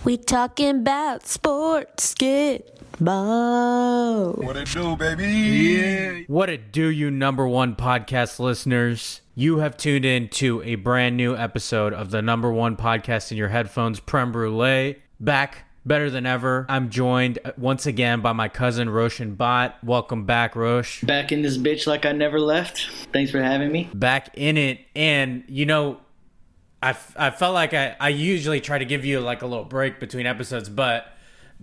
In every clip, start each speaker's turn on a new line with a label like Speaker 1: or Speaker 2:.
Speaker 1: We talking about sports, get ball.
Speaker 2: What it do, baby? Yeah.
Speaker 3: What it do, you number one podcast listeners? You have tuned in to a brand new episode of the number one podcast in your headphones, Creme Brulee. Back better than ever. I'm joined once again by my cousin Roshan Bot. Welcome back, Rosh.
Speaker 4: Back in this bitch like I never left. Thanks for having me.
Speaker 3: Back in it. And, you know, I felt like I usually try to give you like a little break between episodes, but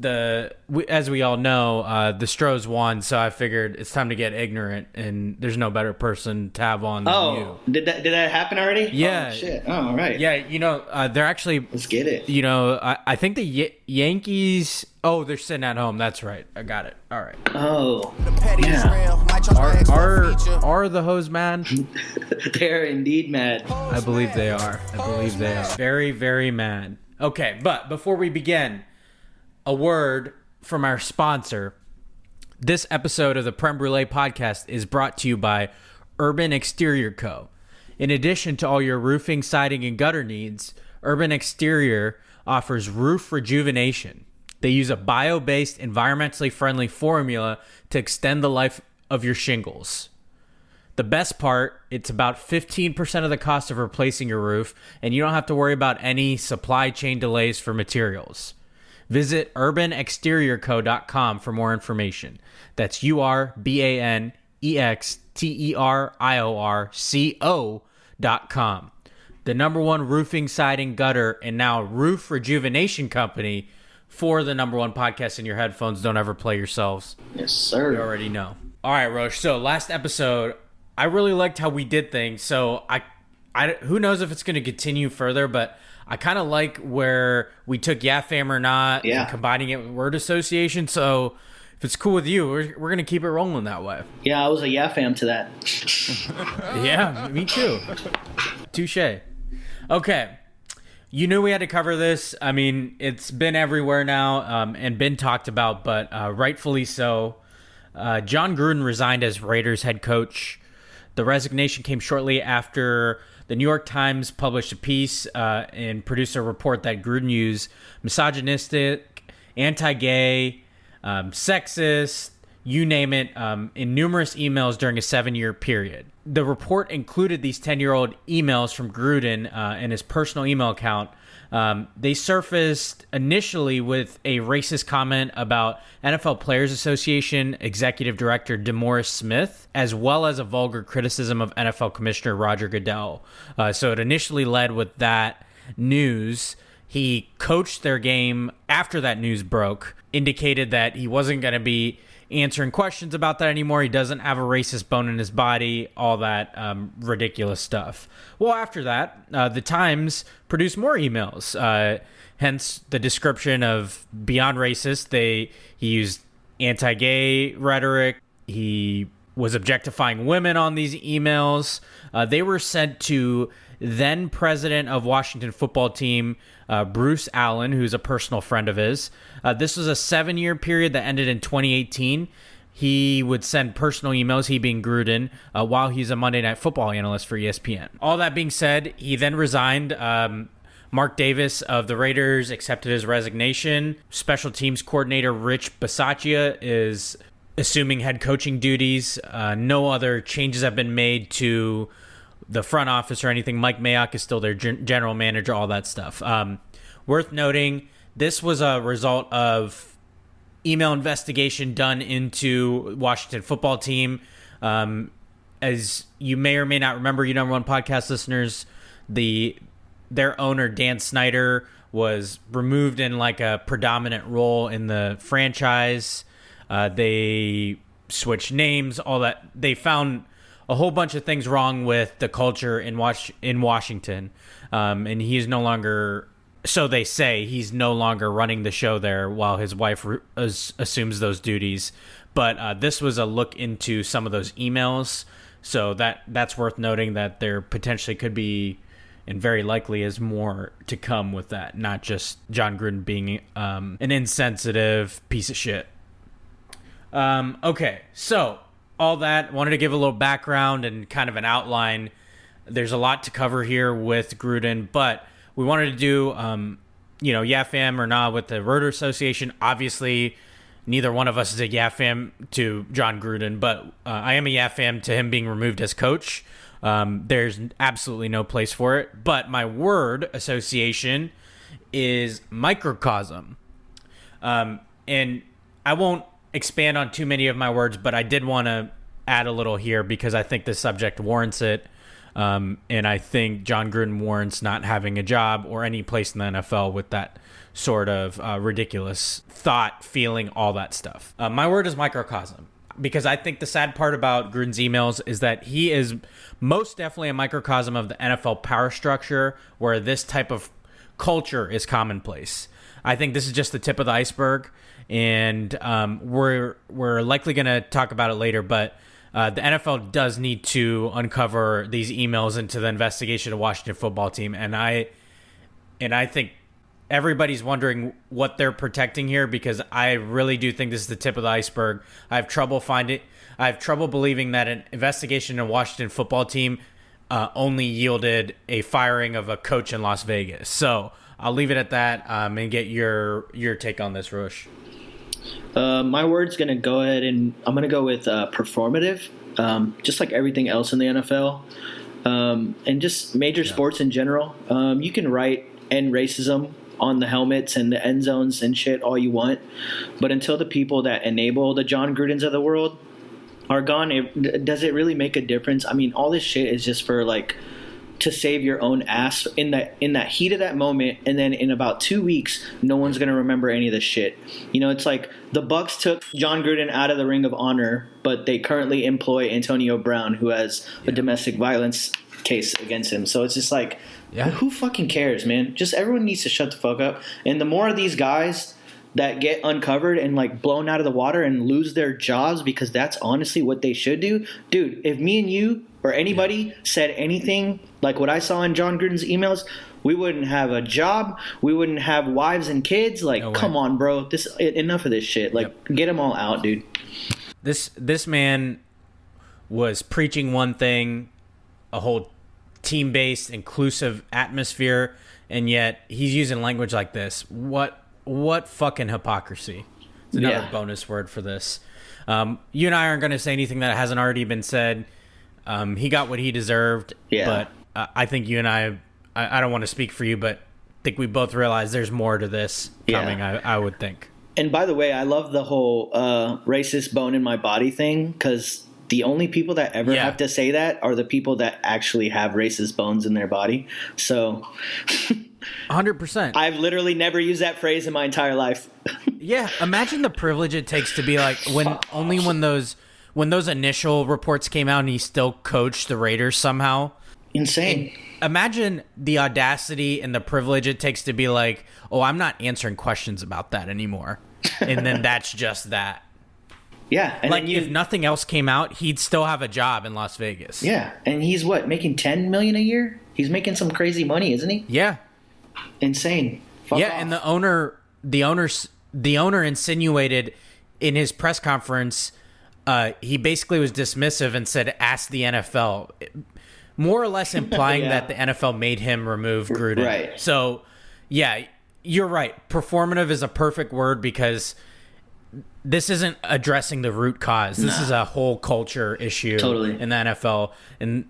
Speaker 3: as we all know, the Astros won, so I figured it's time to get ignorant, and there's no better person to have on than you.
Speaker 4: Did that happen already?
Speaker 3: Yeah.
Speaker 4: Oh, shit. Oh, all right.
Speaker 3: Yeah, you know, they're actually...
Speaker 4: Let's get it.
Speaker 3: You know, I think the Yankees... Oh, they're sitting at home. That's right. I got it. All right.
Speaker 4: Oh.
Speaker 5: Yeah.
Speaker 3: Are the hoes mad?
Speaker 4: They're indeed mad.
Speaker 3: I believe they are. Very, very mad. Okay, but before we begin... A word from our sponsor. This episode of the Creme Brulee podcast is brought to you by Urban Exterior Co. In addition to all your roofing, siding, and gutter needs, Urban Exterior offers roof rejuvenation. They use a bio-based, environmentally friendly formula to extend the life of your shingles. The best part, it's about 15% of the cost of replacing your roof, and you don't have to worry about any supply chain delays for materials. Visit urbanexteriorco.com for more information. That's urbanexteriorco.com. The number one roofing, siding, gutter, and now roof rejuvenation company for the number one podcast in your headphones. Don't ever play yourselves.
Speaker 4: Yes, sir.
Speaker 3: You already know. All right, Roche. So last episode, I really liked how we did things. So I who knows if it's going to continue further, but I kind of like where we took Yeah Fam or Not and combining it with word association. So if it's cool with you, we're going to keep it rolling that way.
Speaker 4: Yeah, I was a Yeah Fam to that.
Speaker 3: Yeah, me too. Touche. Okay. You knew we had to cover this. I mean, it's been everywhere now and been talked about, but rightfully so. Jon Gruden resigned as Raiders head coach. The resignation came shortly after the New York Times published a piece and produced a report that Gruden used misogynistic, anti-gay, sexist, you name it, in numerous emails during a 7-year period. The report included these 10-year-old emails from Gruden in his personal email account. They surfaced initially with a racist comment about NFL Players Association Executive Director DeMaurice Smith, as well as a vulgar criticism of NFL Commissioner Roger Goodell. So it initially led with that news. He coached their game after that news broke, indicated that he wasn't going to be answering questions about that anymore. He doesn't have a racist bone in his body, all that ridiculous stuff. Well, after that, the Times produced more emails. Hence the description of beyond racist. He used anti-gay rhetoric. He was objectifying women on these emails. They were sent to then president of Washington football team, Bruce Allen, who's a personal friend of his. This was a 7-year period that ended in 2018. He would send personal emails, he being Gruden, while he's a Monday Night Football analyst for ESPN. All that being said, he then resigned. Mark Davis of the Raiders accepted his resignation. Special teams coordinator Rich Bisaccia is assuming head coaching duties. No other changes have been made to the front office or anything. Mike Mayock is still their general manager, all that stuff. Worth noting, this was a result of email investigation done into Washington football team. As you may or may not remember, you number one podcast listeners, their owner, Dan Snyder, was removed in like a predominant role in the franchise. They switched names, all that. They found a whole bunch of things wrong with the culture in Washington. And he is no longer, so they say, he's no longer running the show there while his wife assumes those duties. But this was a look into some of those emails. So that's worth noting, that there potentially could be, and very likely is, more to come with that. Not just Jon Gruden being an insensitive piece of shit. Okay, so all that, wanted to give a little background and kind of an outline. There's a lot to cover here with Gruden, but we wanted to do Yeah fam or not with the Rotor Association. Obviously, neither one of us is a yeah fam to Jon Gruden, but I am a yeah fam to him being removed as coach. There's absolutely no place for it. But my word association is microcosm. And I won't expand on too many of my words, but I did want to add a little here because I think the subject warrants it. And I think Jon Gruden warrants not having a job or any place in the NFL with that sort of ridiculous thought, feeling, all that stuff. My word is microcosm because I think the sad part about Gruden's emails is that he is most definitely a microcosm of the NFL power structure where this type of culture is commonplace. I think this is just the tip of the iceberg, and we're likely going to talk about it later, but the NFL does need to uncover these emails into the investigation of the Washington football team, and I think everybody's wondering what they're protecting here because I really do think this is the tip of the iceberg. I have trouble believing that an investigation in the Washington football team only yielded a firing of a coach in Las Vegas. So I'll leave it at that and get your take on this, Rosh.
Speaker 4: My word's going to go ahead and I'm going to go with performative, just like everything else in the NFL and just major sports in general. You can write end racism on the helmets and the end zones and shit all you want, but until the people that enable the Jon Grudens of the world are gone, does it really make a difference? I mean, all this shit is just for to save your own ass in that heat of that moment, and then in about 2 weeks, no one's gonna remember any of this shit. It's like the Bucks took Jon Gruden out of the Ring of Honor, but they currently employ Antonio Brown, who has a domestic violence case against him. So it's just like, who fucking cares, man? Just everyone needs to shut the fuck up. And the more of these guys that get uncovered and blown out of the water and lose their jobs, because that's honestly what they should do. Dude, if me and you or anybody said anything like what I saw in Jon Gruden's emails, we wouldn't have a job. We wouldn't have wives and kids. Come on, bro. Enough of this shit. Get them all out, dude.
Speaker 3: This man was preaching one thing, a whole team-based, inclusive atmosphere, and yet he's using language like this. What fucking hypocrisy. It's another bonus word for this. You and I aren't going to say anything that hasn't already been said. He got what he deserved, but I think you and I don't want to speak for you, but I think we both realize there's more to this coming, I would think.
Speaker 4: And by the way, I love the whole racist bone in my body thing, because the only people that ever have to say that are the people that actually have racist bones in their body. So
Speaker 3: 100%.
Speaker 4: I've literally never used that phrase in my entire life.
Speaker 3: Yeah, imagine the privilege it takes to be when those initial reports came out and he still coached the Raiders somehow.
Speaker 4: Insane.
Speaker 3: And imagine the audacity and the privilege it takes to be like, oh, I'm not answering questions about that anymore. And then that's just that.
Speaker 4: Yeah. And
Speaker 3: if nothing else came out, he'd still have a job in Las Vegas.
Speaker 4: Yeah. And he's making $10 million a year? He's making some crazy money, isn't he?
Speaker 3: Yeah.
Speaker 4: Insane. Fuck off.
Speaker 3: And the owner insinuated in his press conference, he basically was dismissive and said, ask the NFL, more or less implying that the NFL made him remove Gruden.
Speaker 4: Right.
Speaker 3: So, yeah, you're right. Performative is a perfect word because this isn't addressing the root cause. This is a whole culture issue in the NFL. And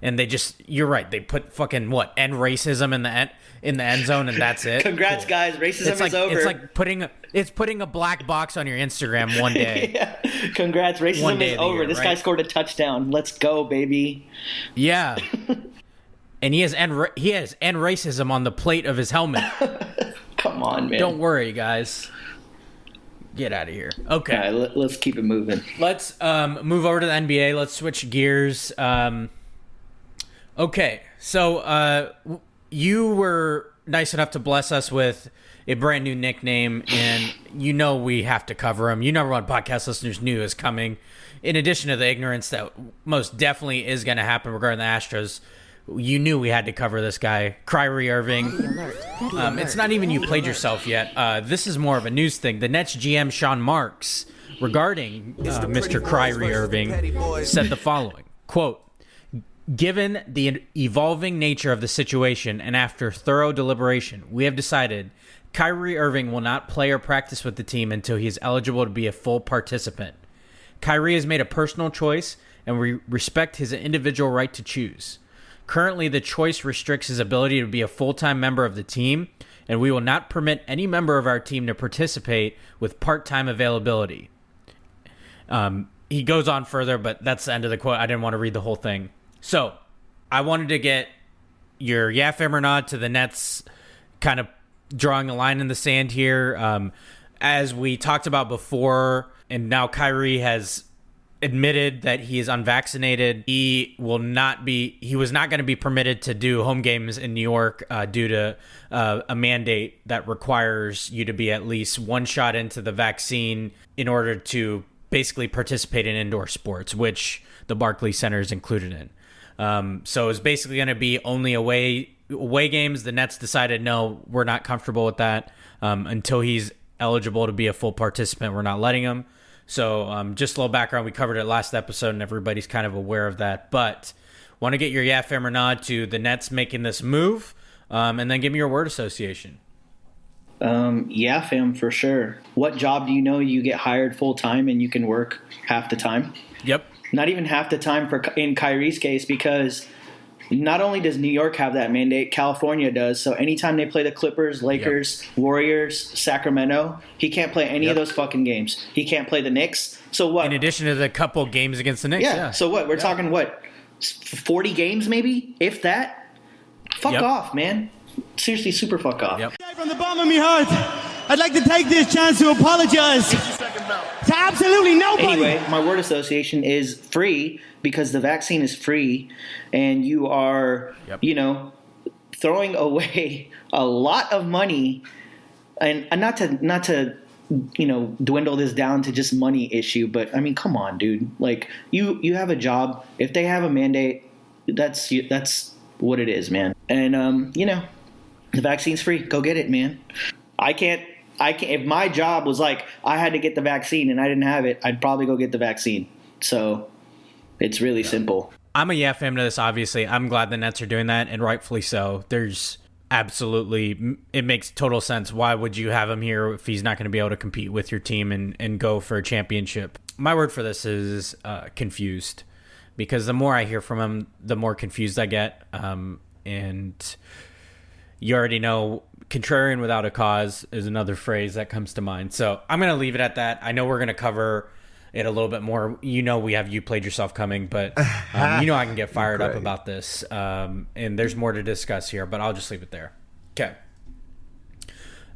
Speaker 3: they just, you're right. They put fucking end racism in the end zone, and that's it.
Speaker 4: Congrats, guys. Racism is over.
Speaker 3: It's like putting a black box on your Instagram one day.
Speaker 4: Yeah. Congrats. Racism is over. This guy scored a touchdown. Let's go, baby.
Speaker 3: Yeah. And he has end racism on the plate of his helmet.
Speaker 4: Come on, man.
Speaker 3: Don't worry, guys. Get out of here. Okay.
Speaker 4: All right, let's keep it moving.
Speaker 3: Let's move over to the NBA. Let's switch gears. Okay, so you were nice enough to bless us with a brand new nickname, and we have to cover him. Number one podcast listeners knew is coming. In addition to the ignorance that most definitely is going to happen regarding the Astros, you knew we had to cover this guy, Kyrie Irving. It's not even you played yourself yet. This is more of a news thing. The Nets GM Sean Marks, regarding Mr. Kyrie Irving, said the following, quote, Given the evolving nature of the situation and after thorough deliberation, we have decided Kyrie Irving will not play or practice with the team until he is eligible to be a full participant. Kyrie has made a personal choice, and we respect his individual right to choose. Currently, the choice restricts his ability to be a full-time member of the team, and we will not permit any member of our team to participate with part-time availability. He goes on further, but that's the end of the quote. I didn't want to read the whole thing. So, I wanted to get your yeah, fam or nod to the Nets kind of drawing a line in the sand here. As we talked about before, and now Kyrie has admitted that he is unvaccinated. He was not going to be permitted to do home games in New York due to a mandate that requires you to be at least one shot into the vaccine in order to basically participate in indoor sports, which the Barclays Center is included in. So it's basically going to be only away games. The Nets decided, no, we're not comfortable with that. Until he's eligible to be a full participant, we're not letting him. So just a little background. We covered it last episode, and everybody's kind of aware of that. But want to get your yeah, fam or nod to the Nets making this move, and then give me your word association.
Speaker 4: Yeah, fam, for sure. What job do you know you get hired full-time and you can work half the time?
Speaker 3: Yep.
Speaker 4: Not even half the time in Kyrie's case, because not only does New York have that mandate, California does. So anytime they play the Clippers, Lakers, Warriors, Sacramento, he can't play any of those fucking games. He can't play the Knicks. So what?
Speaker 3: In addition to the couple games against the Knicks. Yeah.
Speaker 4: So what? We're talking 40 games maybe, if that? Fuck off, man. Seriously, super fuck off.
Speaker 3: Yep.
Speaker 5: From the bottom of my heart, I'd like to take this chance to apologize to absolutely nobody.
Speaker 4: Anyway, my word association is free, because the vaccine is free, and you are, throwing away a lot of money, and not to dwindle this down to just money issue, but I mean, come on, dude. Like, you have a job. If they have a mandate, that's what it is, man. And the vaccine's free. Go get it, man. I can't. If my job was like I had to get the vaccine and I didn't have it, I'd probably go get the vaccine. So it's really simple.
Speaker 3: I'm a yeah fam to this, obviously. I'm glad the Nets are doing that, and rightfully so. There's absolutely, it makes total sense. Why would you have him here if he's not going to be able to compete with your team and go for a championship? My word for this is confused, because the more I hear from him, the more confused I get. And you already know, contrarian without a cause is another phrase that comes to mind. So I'm going to leave it at that. I know we're going to cover it a little bit more. We have You Played Yourself coming, but I can get fired up about this. And there's more to discuss here, but I'll just leave it there. Okay.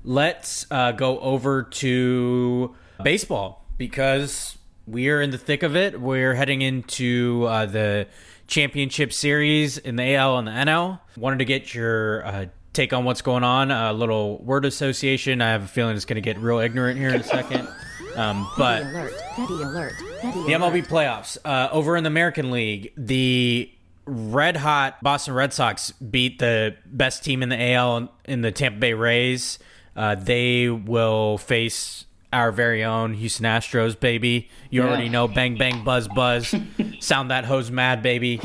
Speaker 3: Let's go over to baseball, because we are in the thick of it. We're heading into the championship series in the AL and the NL. Wanted to get your take on what's going on. A little word association. I have a feeling it's going to get real ignorant here in a second. But the MLB playoffs over in the American League, the red hot Boston Red Sox beat the best team in the AL in the Tampa Bay Rays. They will face our very own Houston Astros, baby. You already know. Bang, bang, buzz, buzz. Sound that hose mad, baby.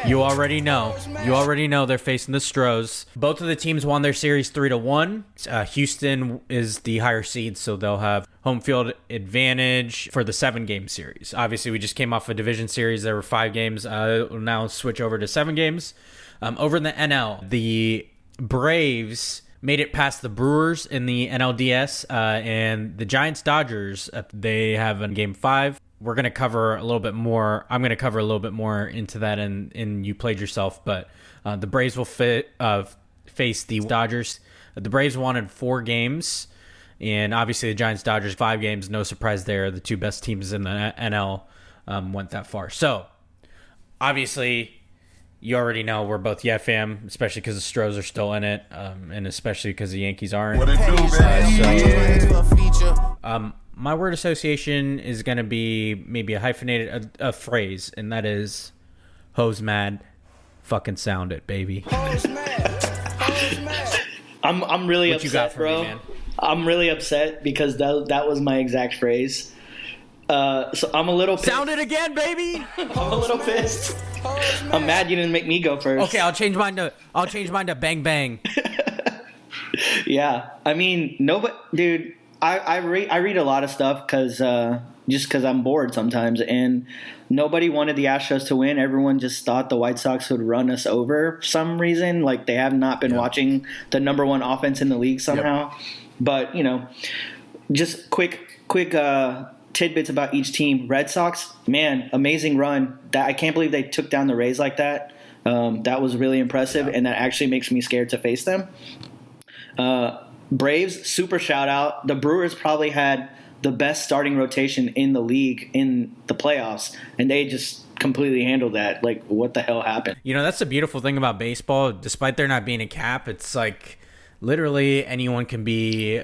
Speaker 3: You already know. They're facing the Stros. Both of the teams won their series 3-1. Houston is the higher seed, so they'll have home field advantage for the 7-game series. Obviously, we just came off a division series. There were 5 games. We'll now switch over to 7 games. Over in the NL, the Braves made it past the Brewers in the NLDS, and the Giants-Dodgers, they have in Game 5. We're going to cover a little bit more. I'm going to cover a little bit more into that in You Played Yourself, but the Braves will face the Dodgers. The Braves wanted 4 games, and obviously the Giants-Dodgers 5 games. No surprise there. The 2 best teams in the NL went that far. So, obviously, you already know we're both yeah fam, especially because the Stros are still in it, and especially because the Yankees aren't.
Speaker 2: What it do,
Speaker 3: baby? My word association is going to be maybe a hyphenated a phrase, and that is hose mad. Fucking sound it, baby.
Speaker 4: I'm really
Speaker 3: what
Speaker 4: upset,
Speaker 3: you got for
Speaker 4: bro.
Speaker 3: me, man?
Speaker 4: I'm really upset because that was my exact phrase. So I'm a little pissed.
Speaker 3: Sound it again, baby.
Speaker 4: I'm a little pissed. I'm mad you didn't make me go first.
Speaker 3: Okay, I'll change mine to bang bang.
Speaker 4: Yeah, I mean, nobody, dude. I read a lot of stuff because I'm bored sometimes, and nobody wanted the Astros to win. Everyone just thought the White Sox would run us over for some reason. Like they have not been watching the number one offense in the league somehow. Yep. But just quick tidbits about each team. Red Sox, man, amazing run. That I can't believe they took down the Rays like that. That was really impressive, and that actually makes me scared to face them. Braves, super shout out. The Brewers probably had the best starting rotation in the league in the playoffs, and they just completely handled that. Like, what the hell happened?
Speaker 3: That's the beautiful thing about baseball. Despite there not being a cap, it's like literally anyone can be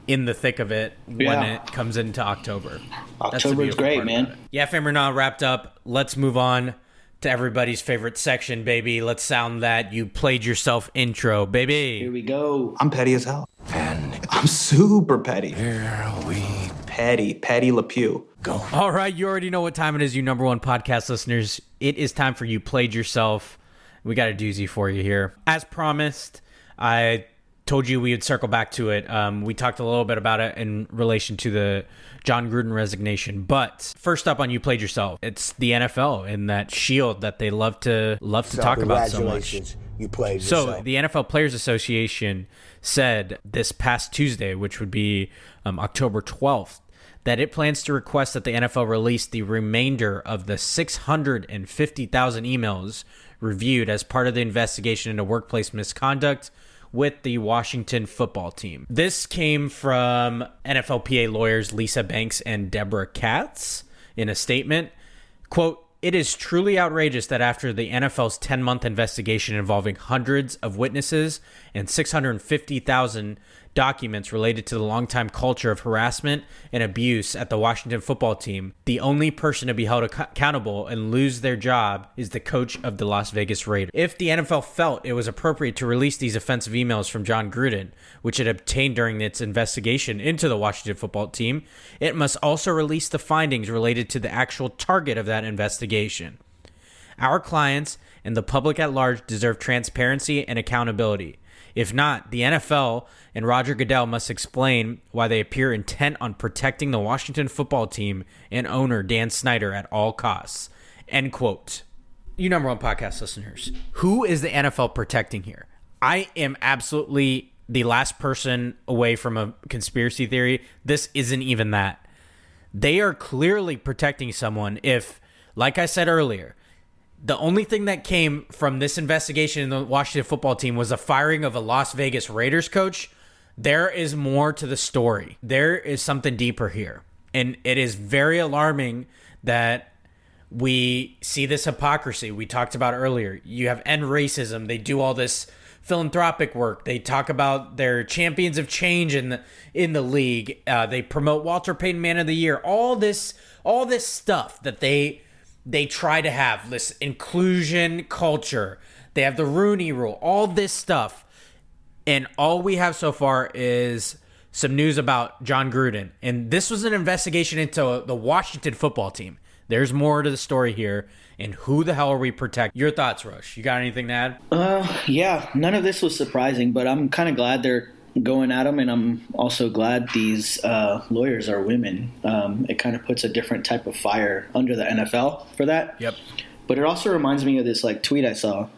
Speaker 3: in the thick of it when it comes into October.
Speaker 4: October is great, man.
Speaker 3: Yeah, Famer Now wrapped up. Let's move on to everybody's favorite section, baby. Let's sound that you played yourself intro, baby.
Speaker 4: Here we go.
Speaker 6: I'm petty as hell. And I'm super petty. Here we Petty Le Pew. Go.
Speaker 3: All right, you already know what time it is, you number one podcast listeners. It is time for You Played Yourself. We got a doozy for you here. As promised, I told you we would circle back to it. We talked a little bit about it in relation to the Jon Gruden resignation. But first up on You Played Yourself, it's the NFL and that shield that they love to talk about so much.
Speaker 7: You played yourself.
Speaker 3: So the NFL Players Association said this past Tuesday, which would be October 12th, that it plans to request that the NFL release the remainder of the 650,000 emails reviewed as part of the investigation into workplace misconduct with the Washington football team. This came from NFLPA lawyers Lisa Banks and Deborah Katz in a statement. Quote, "It is truly outrageous that after the NFL's 10-month investigation involving hundreds of witnesses and 650,000 documents related to the longtime culture of harassment and abuse at the Washington football team, the only person to be held accountable and lose their job is the coach of the Las Vegas Raiders. If the NFL felt it was appropriate to release these offensive emails from Jon Gruden, which it obtained during its investigation into the Washington football team, it must also release the findings related to the actual target of that investigation. Our clients and the public at large deserve transparency and accountability. If not, the NFL and Roger Goodell must explain why they appear intent on protecting the Washington football team and owner Dan Snyder at all costs." End quote. You number one podcast listeners, who is the NFL protecting here? I am absolutely the last person away from a conspiracy theory. This isn't even that. They are clearly protecting someone if, like I said earlier, the only thing that came from this investigation in the Washington football team was the firing of a Las Vegas Raiders coach. There is more to the story. There is something deeper here. And it is very alarming that we see this hypocrisy we talked about earlier. You have End Racism. They do all this philanthropic work. They talk about their champions of change in the league. They promote Walter Payton Man of the Year. All this stuff that they try to have, this inclusion culture. They have the Rooney Rule, all this stuff. And all we have so far is some news about Jon Gruden. And this was an investigation into the Washington football team. There's more to the story here. And who the hell are we protecting? Your thoughts, Rosh? You got anything to add?
Speaker 4: Yeah, none of this was surprising, but I'm kind of glad they're going at them, and I'm also glad these lawyers are women. It kind of puts a different type of fire under the NFL for that.
Speaker 3: Yep.
Speaker 4: But it also reminds me of this tweet I saw,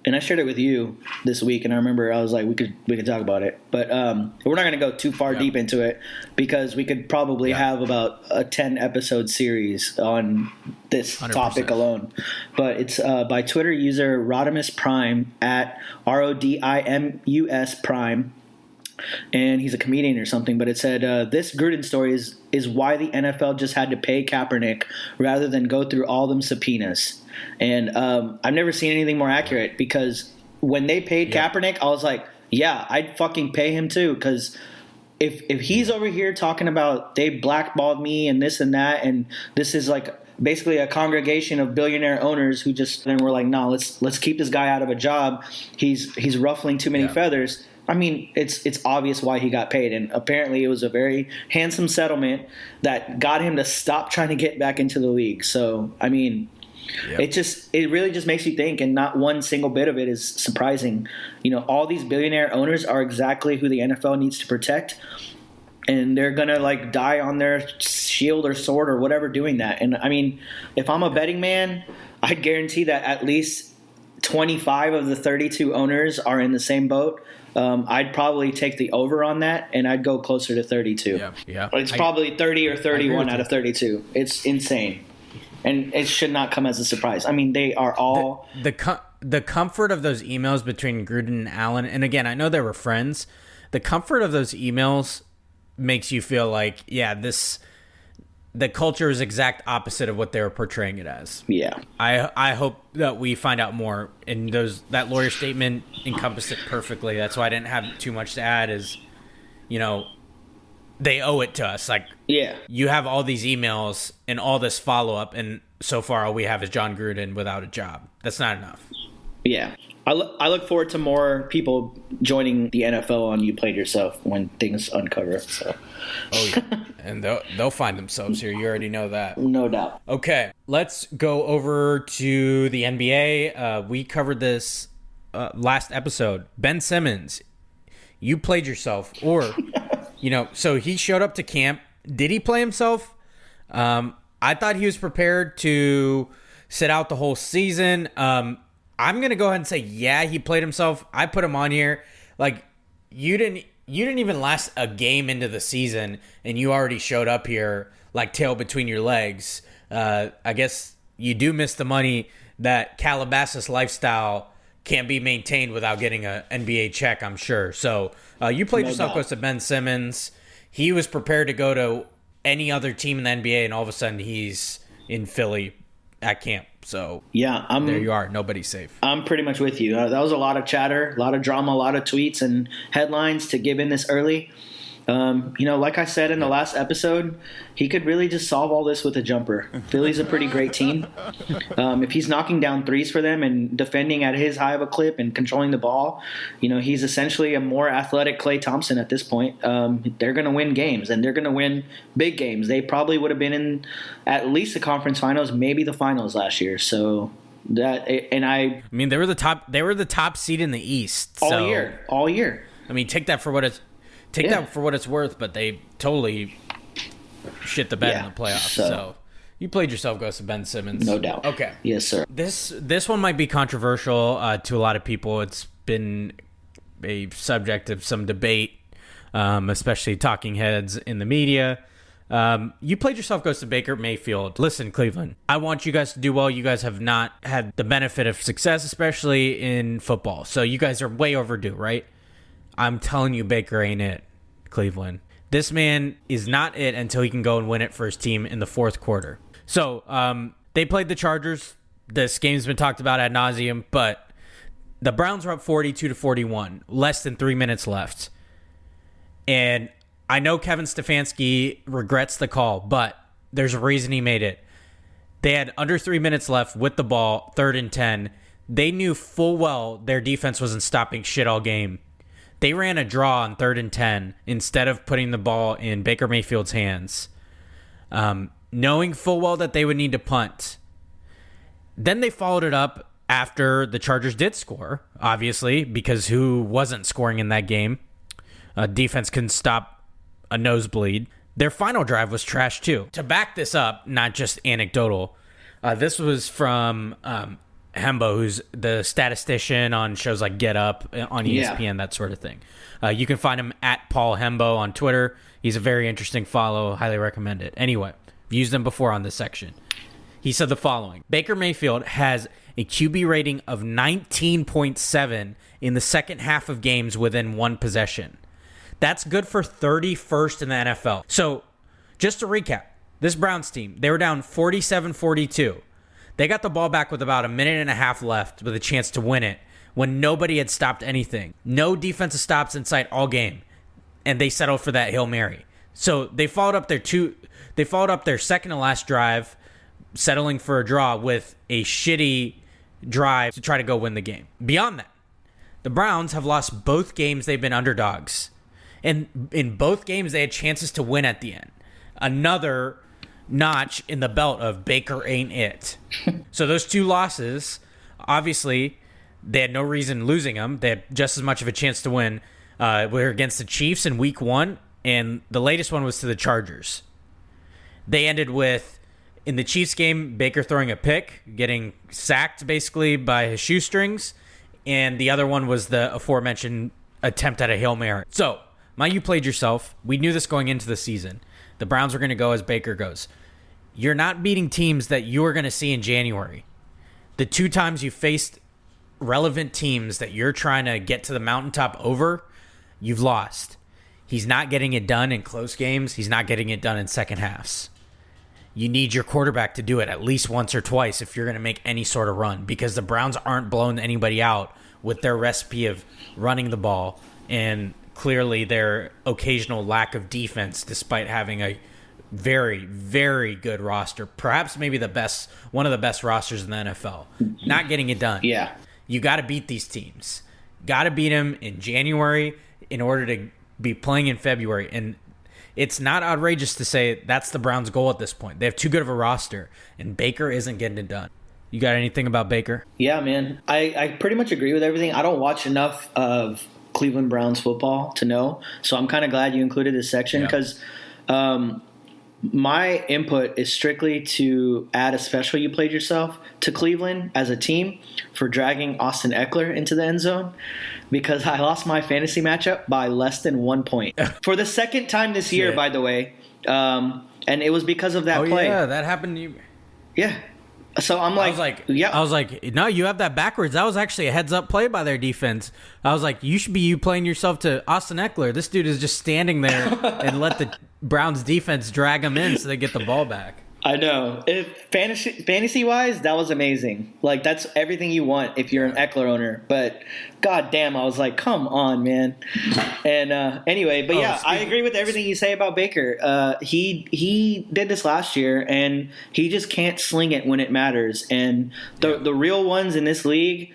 Speaker 4: and I shared it with you this week, and I remember I was like, we could talk about it, but we're not going to go too far deep into it because we could probably have about a 10-episode series on this 100%. Topic alone. But it's by Twitter user Rodimus Prime at RODIMUS Prime. And he's a comedian or something, but it said, this Gruden story is why the NFL just had to pay Kaepernick rather than go through all them subpoenas. And I've never seen anything more accurate because when they paid Kaepernick, I was like, yeah, I'd fucking pay him too. Because if he's over here talking about they blackballed me and this and that, and this is basically a congregation of billionaire owners who just then were like, no, let's keep this guy out of a job. He's ruffling too many feathers. I mean, it's obvious why he got paid, and apparently it was a very handsome settlement that got him to stop trying to get back into the league. So, I mean, it really just makes you think, and not one single bit of it is surprising. All these billionaire owners are exactly who the NFL needs to protect, and they're gonna die on their shield or sword or whatever doing that. And I mean, if I'm a betting man, I'd guarantee that at least 25 of the 32 owners are in the same boat. I'd probably take the over on that, and I'd go closer to 32.
Speaker 3: Yeah.
Speaker 4: It's probably 30 or 31 out of 32. It's insane, and it should not come as a surprise. I mean, they are all
Speaker 3: the comfort of those emails between Gruden and Allen. And again, I know they were friends. The comfort of those emails makes you feel like, the culture is exact opposite of what they were portraying it as.
Speaker 4: Yeah.
Speaker 3: I hope that we find out more. And that lawyer statement encompassed it perfectly. That's why I didn't have too much to add is, they owe it to us. You have all these emails and all this follow-up, and so far all we have is Jon Gruden without a job. That's not enough.
Speaker 4: Yeah. I look forward to more people joining the NFL on You Played Yourself when things uncover. So.
Speaker 3: Oh, yeah. And they'll find themselves here. You already know that.
Speaker 4: No doubt.
Speaker 3: Okay, let's go over to the NBA. We covered this last episode. Ben Simmons, you played yourself. Or, so he showed up to camp. Did he play himself? I thought he was prepared to sit out the whole season. I'm going to go ahead and say, he played himself. I put him on here. You didn't even last a game into the season, and you already showed up here tail between your legs. I guess you do miss the money. That Calabasas lifestyle can't be maintained without getting an NBA check, I'm sure. So you played yourself close to Ben Simmons. He was prepared to go to any other team in the NBA, and all of a sudden he's in Philly at camp. So there you are. Nobody's safe.
Speaker 4: I'm pretty much with you. That was a lot of chatter, a lot of drama, a lot of tweets and headlines to give in this early. Like I said in the last episode, he could really just solve all this with a jumper. Philly's a pretty great team. If he's knocking down threes for them and defending at his high of a clip and controlling the ball, he's essentially a more athletic Klay Thompson at this point. They're going to win games, and they're going to win big games. They probably would have been in at least the conference finals, maybe the finals last year. So I
Speaker 3: mean, they were the top seed in the East
Speaker 4: all year.
Speaker 3: I mean, take that for what it's worth, but they totally shit the bed in the playoffs. So you played yourself, goes to Ben Simmons.
Speaker 4: No doubt.
Speaker 3: Okay.
Speaker 4: Yes, sir.
Speaker 3: This one might be controversial to a lot of people. It's been a subject of some debate, especially talking heads in the media. You played yourself, goes to Baker Mayfield. Listen, Cleveland, I want you guys to do well. You guys have not had the benefit of success, especially in football. So you guys are way overdue, right? I'm telling you, Baker ain't it, Cleveland. This man is not it until he can go and win it for his team in the fourth quarter. So they played the Chargers. This game's been talked about ad nauseum, but the Browns were up 42-41, less than 3 minutes left. And I know Kevin Stefanski regrets the call, but there's a reason he made it. They had under 3 minutes left with the ball, 3rd and 10. They knew full well their defense wasn't stopping shit all game. They ran a draw on 3rd and 10 instead of putting the ball in Baker Mayfield's hands, knowing full well that they would need to punt. Then they followed it up after the Chargers did score, obviously, because who wasn't scoring in that game? Defense couldn't stop a nosebleed. Their final drive was trash, too. To back this up, not just anecdotal, this was from Hembo, who's the statistician on shows like Get Up on ESPN, that sort of thing. You can find him at Paul Hembo on Twitter. He's a very interesting follow. Highly recommend it. Anyway, I've used him before on this section. He said the following. Baker Mayfield has a QB rating of 19.7 in the second half of games within one possession. That's good for 31st in the NFL. So, just to recap, this Browns team, they were down 47-42. They got the ball back with about a minute and a half left with a chance to win it when nobody had stopped anything. No defensive stops in sight all game, and they settled for that Hail Mary. So they followed up their second to last drive, settling for a draw with a shitty drive to try to go win the game. Beyond that, The Browns have lost both games they've been underdogs. And in both games, they had chances to win at the end. Another notch in the belt of Baker ain't it. So those 2 losses, obviously, they had no reason losing them. They had just as much of a chance to win. We're against the Chiefs in week 1, and the latest one was to the Chargers. They ended with, in the Chiefs game, Baker throwing a pick, getting sacked basically by his shoestrings, and the other one was the aforementioned attempt at a Hail Mary. So, you played yourself. We knew this going into the season. The Browns were going to go as Baker goes. You're not beating teams that you are going to see in January. The 2 times you faced relevant teams that you're trying to get to the mountaintop over, you've lost. He's not getting it done in close games. He's not getting it done in second halves. You need your quarterback to do it at least once or twice if you're going to make any sort of run, because the Browns aren't blowing anybody out with their recipe of running the ball and clearly their occasional lack of defense, despite having a very, very good roster. Perhaps maybe one of the best rosters in the NFL. Not getting it done.
Speaker 4: Yeah.
Speaker 3: You got to beat these teams. Got to beat them in January in order to be playing in February. And it's not outrageous to say that's the Browns' goal at this point. They have too good of a roster, and Baker isn't getting it done. You got anything about Baker?
Speaker 4: Yeah, man. I pretty much agree with everything. I don't watch enough of Cleveland Browns football to know, so I'm kind of glad you included this section because my input is strictly to add a special you played yourself to Cleveland as a team for dragging Austin Eckler into the end zone, because I lost my fantasy matchup by less than 1 point for the second time this year, by the way, and it was because of that play.
Speaker 3: Yeah, that happened to you.
Speaker 4: Yeah. So I was
Speaker 3: like, no, you have that backwards. That was actually a heads-up play by their defense. I was like, you should be playing yourself to Austin Eckler. This dude is just standing there and let the Browns defense drag him in so they get the ball back.
Speaker 4: I know. Fantasy-wise, that was amazing. Like, that's everything you want if you're an Eckler owner. But, goddamn, I was like, come on, man. And anyway, but I agree with everything you say about Baker. He did this last year, and he just can't sling it when it matters. And the real ones in this league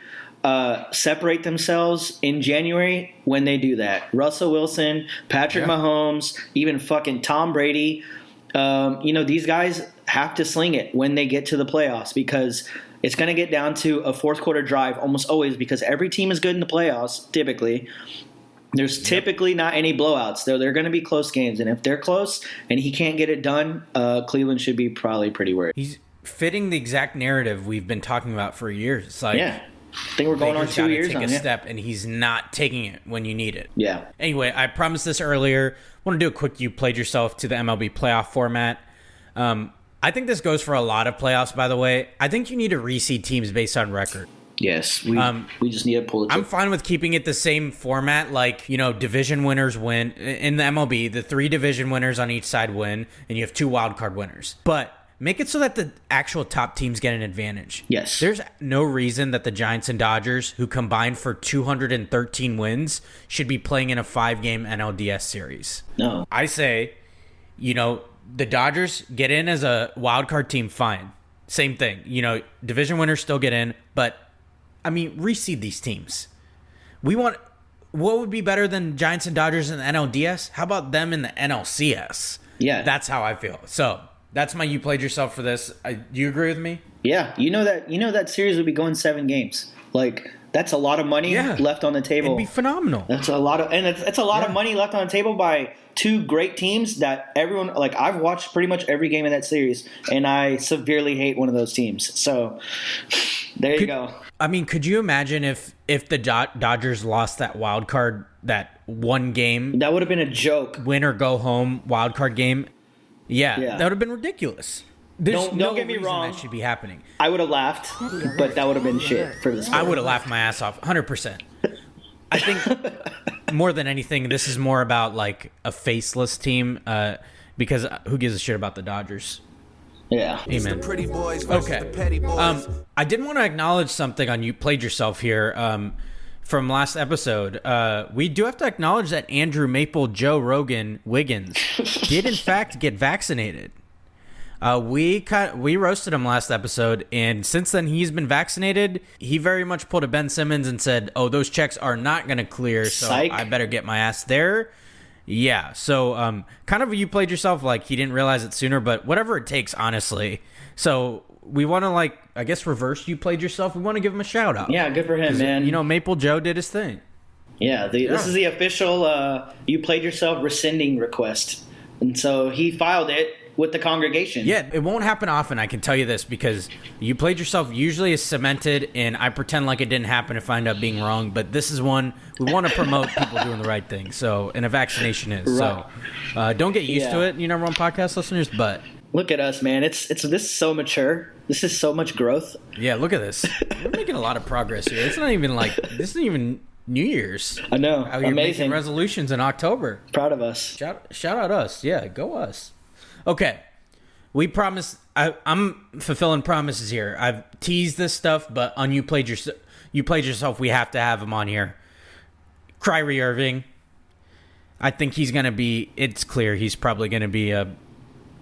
Speaker 4: separate themselves in January when they do that. Russell Wilson, Patrick Mahomes, even fucking Tom Brady. These guys have to sling it when they get to the playoffs, because it's going to get down to a fourth quarter drive almost always, because every team is good in the playoffs typically. There's typically not any blowouts. They're going to be close games, and if they're close and he can't get it done, Cleveland should be probably pretty worried.
Speaker 3: He's fitting the exact narrative we've been talking about for years. It's like,
Speaker 4: I think we're going on 2 years
Speaker 3: take
Speaker 4: on
Speaker 3: a step, and he's not taking it when you need it.
Speaker 4: Yeah.
Speaker 3: Anyway, I promised this earlier. I want to do a quick you played yourself to the MLB playoff format. I think this goes for a lot of playoffs, by the way. I think you need to reseed teams based on record.
Speaker 4: Yes, we just need to pull it.
Speaker 3: I'm fine with keeping it the same format, like, division winners win. In the MLB, the 3 division winners on each side win, and you have 2 wild card winners. But make it so that the actual top teams get an advantage.
Speaker 4: Yes.
Speaker 3: There's no reason that the Giants and Dodgers, who combined for 213 wins, should be playing in a 5-game NLDS series.
Speaker 4: No.
Speaker 3: I say, the Dodgers get in as a wild card team, fine. Same thing. Division winners still get in, but, reseed these teams. What would be better than Giants and Dodgers in the NLDS? How about them in the NLCS?
Speaker 4: Yeah.
Speaker 3: That's how I feel. So, that's my you played yourself for this. Do you agree with me?
Speaker 4: Yeah. That series would be going 7 games. Like, that's a lot of money left on the table.
Speaker 3: It'd be phenomenal.
Speaker 4: That's a lot of, and it's a lot of money left on the table by 2 great teams that everyone, like, I've watched pretty much every game in that series, and I severely hate one of those teams. So there you go.
Speaker 3: Could you imagine if the Dodgers lost that wild card, that 1 game?
Speaker 4: That would have been a joke.
Speaker 3: Win or go home wild card game. Yeah. That would have been ridiculous.
Speaker 4: Don't get me wrong.
Speaker 3: That should be happening.
Speaker 4: I would have laughed, but that would have been shit for this.
Speaker 3: I would have laughed my ass off, 100%. I think more than anything, this is more about like a faceless team, because who gives a shit about the Dodgers?
Speaker 4: Yeah.
Speaker 3: Amen. Okay. I did want to acknowledge something on you played yourself here from last episode. We do have to acknowledge that Andrew Maple Joe Rogan Wiggins did in fact get vaccinated. We roasted him last episode, and since then he's been vaccinated. He very much pulled a Ben Simmons and said, "Oh, those checks are not going to clear, so
Speaker 4: Psych.
Speaker 3: I better get my ass there." Yeah, so kind of you played yourself, like he didn't realize it sooner, but whatever it takes, honestly. So we want to, like, I guess reverse you played yourself. We want to give him a shout out.
Speaker 4: Yeah, good for him, man.
Speaker 3: You know, Maple Joe did his thing.
Speaker 4: Yeah, this is the official you played yourself rescinding request. And so he filed it with the congregation.
Speaker 3: Yeah, it won't happen often, I can tell you this, because you played yourself usually is cemented, and I pretend like it didn't happen if I end up being wrong, but this is one we want to promote people doing the right thing, so, and a vaccination is.
Speaker 4: Right.
Speaker 3: So don't get used to it, you number one podcast listeners, but...
Speaker 4: Look at us, man. This is so mature. This is so much growth.
Speaker 3: Yeah, look at this. We're making a lot of progress here. It's not even like, this isn't even New Year's.
Speaker 4: I know.
Speaker 3: Out here
Speaker 4: Amazing.
Speaker 3: making resolutions in October.
Speaker 4: Proud of us.
Speaker 3: Shout out us. Yeah, go us. Okay. We promise. I'm fulfilling promises here. I've teased this stuff, but on you played yourself. We have to have him on here. Kyrie Irving. I think he's gonna be. It's clear he's probably gonna be a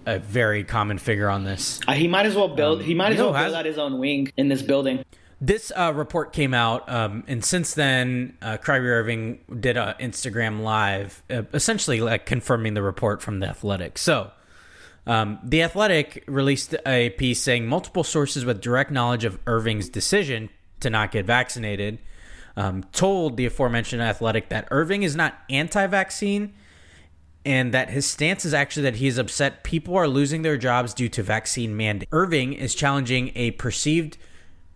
Speaker 3: very common figure on this.
Speaker 4: He might as well build. Build out his own wing in this building.
Speaker 3: This report came out, and since then, Kyrie Irving did an Instagram live, essentially like confirming the report from The Athletic. So, The Athletic released a piece saying multiple sources with direct knowledge of Irving's decision to not get vaccinated told the aforementioned Athletic that Irving is not anti-vaccine, and that his stance is actually that he is upset people are losing their jobs due to vaccine mandate. Irving is challenging a perceived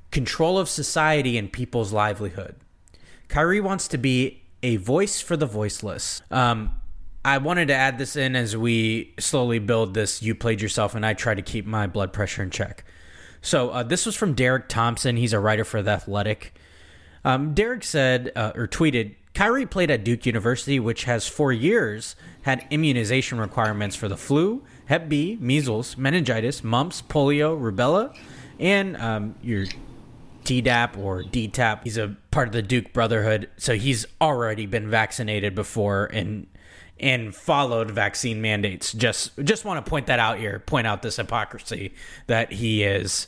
Speaker 3: control of society and people's livelihood. Kyrie wants to be a voice for the voiceless. I wanted to add this in as we slowly build this You Played Yourself, and I try to keep my blood pressure in check. So this was from Derek Thompson. He's a writer for The Athletic. Derek said, or tweeted, Kyrie played at Duke University, which has for years had immunization requirements for the flu, Hep B, measles, meningitis, mumps, polio, rubella, and your Tdap or DTaP. He's a part of the Duke Brotherhood, so he's already been vaccinated before and followed vaccine mandates. Just want to point that out here, point out this hypocrisy that he is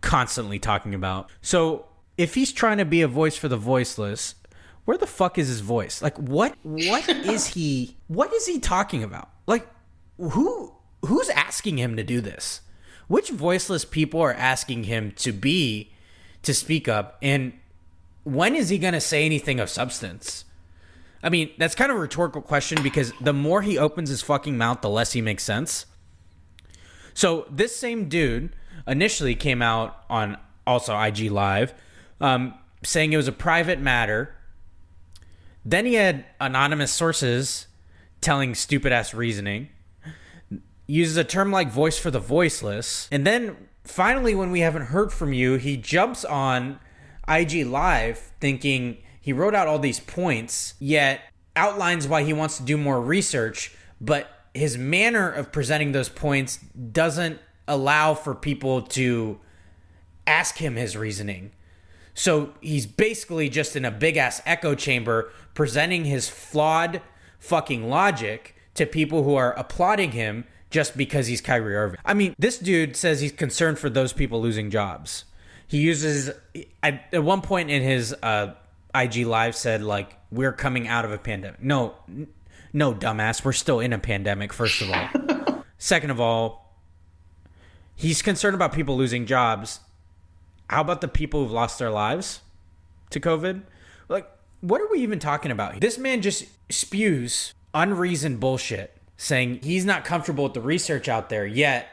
Speaker 3: constantly talking about. So if he's trying to be a voice for the voiceless, where the fuck is his voice? Like, what is he talking about? Like, who's asking him to do this? Which voiceless people are asking him to speak up? And when is he going to say anything of substance? I mean, that's kind of a rhetorical question because the more he opens his fucking mouth, the less he makes sense. So this same dude initially came out on also IG Live saying it was a private matter. Then he had anonymous sources telling stupid-ass reasoning. Uses a term like voice for the voiceless. And then finally, when we haven't heard from you, he jumps on IG Live thinking he wrote out all these points, yet outlines why he wants to do more research, but his manner of presenting those points doesn't allow for people to ask him his reasoning. So he's basically just in a big-ass echo chamber presenting his flawed fucking logic to people who are applauding him just because he's Kyrie Irving. I mean, this dude says he's concerned for those people losing jobs. He uses, at one point in his IG Live said, like, we're coming out of a pandemic. No, dumbass. We're still in a pandemic, first of all. Second of all, he's concerned about people losing jobs. How about the people who've lost their lives to COVID? Like, what are we even talking about? This man just spews unreasoned bullshit, saying he's not comfortable with the research out there yet,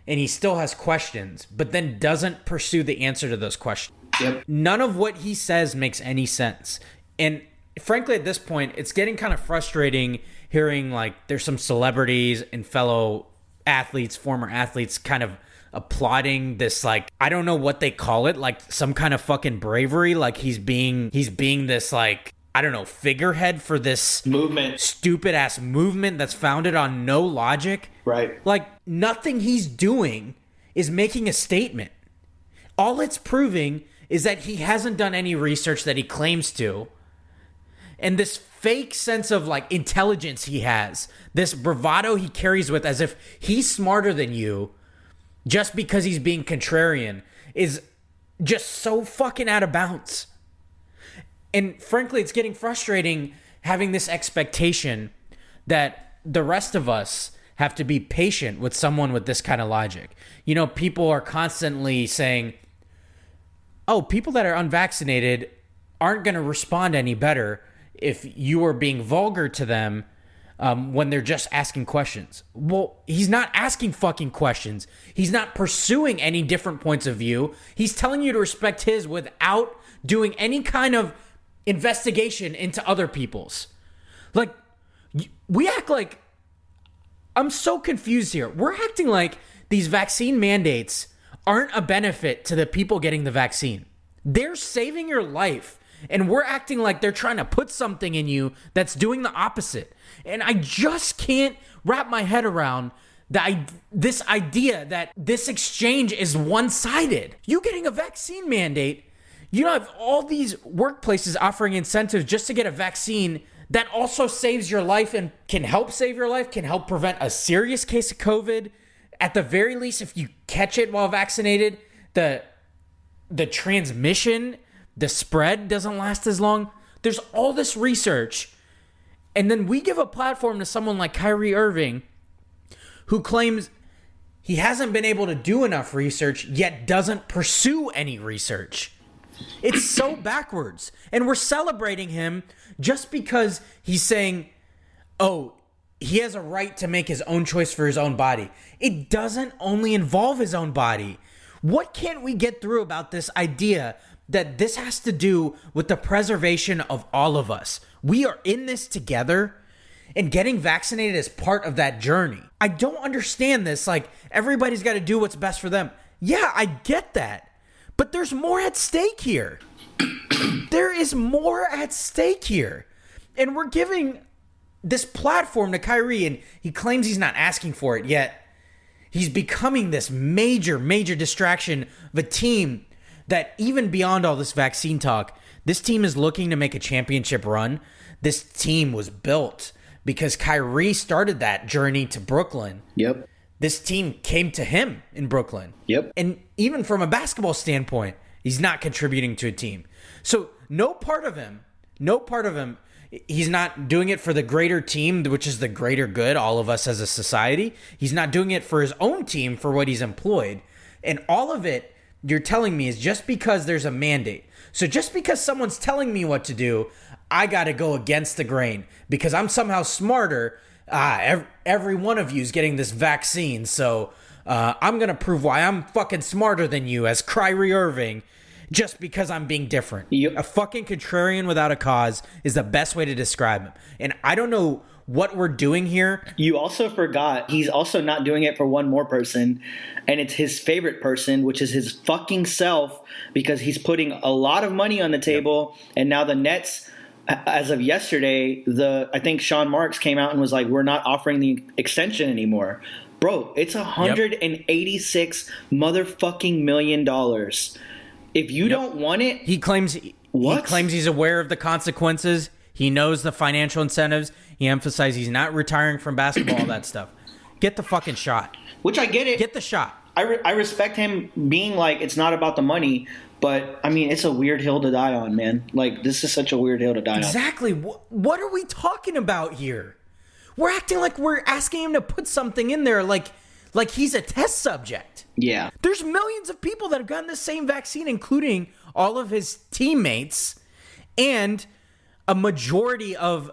Speaker 3: and he still has questions, but then doesn't pursue the answer to those questions. Yep. None of what he says makes any sense. And frankly, at this point, it's getting kind of frustrating hearing, like, there's some celebrities and fellow athletes, former athletes, kind of applauding this, like, I don't know what they call it, like some kind of fucking bravery, like he's being this, like, I don't know, figurehead for this
Speaker 4: movement,
Speaker 3: stupid ass movement that's founded on no logic.
Speaker 4: Right.
Speaker 3: Like, nothing he's doing is making a statement. All it's proving is that he hasn't done any research that he claims to. and this fake sense of like intelligence he has, this bravado he carries with as if he's smarter than you just because he's being contrarian, is just so fucking out of bounds. And frankly, it's getting frustrating having this expectation that the rest of us have to be patient with someone with this kind of logic. You know, people are constantly saying, oh, people that are unvaccinated aren't going to respond any better if you are being vulgar to them when they're just asking questions. Well, he's not asking fucking questions. He's not pursuing any different points of view. He's telling you to respect his without doing any kind of investigation into other people's. Like, we act like, I'm so confused here. We're acting like these vaccine mandates aren't a benefit to the people getting the vaccine. They're saving your life, and we're acting like they're trying to put something in you that's doing the opposite. And I just can't wrap my head around this idea that this exchange is one-sided. You getting a vaccine mandate, you have all these workplaces offering incentives just to get a vaccine that also saves your life and can help save your life, can help prevent a serious case of COVID. At the very least, if you catch it while vaccinated, the transmission, the spread doesn't last as long. There's all this research. And then we give a platform to someone like Kyrie Irving, who claims he hasn't been able to do enough research, yet doesn't pursue any research. It's so backwards. And we're celebrating him just because he's saying, oh, he has a right to make his own choice for his own body. It doesn't only involve his own body. What can't we get through about this idea that this has to do with the preservation of all of us? We are in this together, and getting vaccinated is part of that journey. I don't understand this. Like, everybody's got to do what's best for them. Yeah, I get that. But there's more at stake here. There is more at stake here. And we're giving this platform to Kyrie, and he claims he's not asking for it, yet he's becoming this major, major distraction of a team that, even beyond all this vaccine talk, this team is looking to make a championship run. This team was built because Kyrie started that journey to Brooklyn.
Speaker 4: Yep.
Speaker 3: This team came to him in Brooklyn.
Speaker 4: Yep.
Speaker 3: And even from a basketball standpoint, he's not contributing to a team. So no part of him, he's not doing it for the greater team, which is the greater good, all of us as a society. He's not doing it for his own team, for what he's employed. And all of it, you're telling me, is just because there's a mandate. So just because someone's telling me what to do, I got to go against the grain because I'm somehow smarter. Every one of you is getting this vaccine, so I'm going to prove why I'm fucking smarter than you as Kyrie Irving just because I'm being different. A fucking contrarian without a cause is the best way to describe him. And I don't know what we're doing here.
Speaker 4: You also forgot he's also not doing it for one more person, and it's his favorite person, which is his fucking self, because he's putting a lot of money on the table, and now the Nets, as of yesterday, I think Sean Marks came out and was like, we're not offering the extension anymore. Bro, it's $186 motherfucking million. If you don't want it,
Speaker 3: he claims he's aware of the consequences. He knows the financial incentives. He emphasized he's not retiring from basketball, all that stuff. Get the fucking shot.
Speaker 4: Which I get it.
Speaker 3: Get the shot.
Speaker 4: I respect him being like, it's not about the money. But, I mean, it's a weird hill to die on, man. Like, this is such a weird hill to die on.
Speaker 3: Exactly. What are we talking about here? We're acting like we're asking him to put something in there like he's a test subject.
Speaker 4: Yeah.
Speaker 3: There's millions of people that have gotten the same vaccine, including all of his teammates and a majority of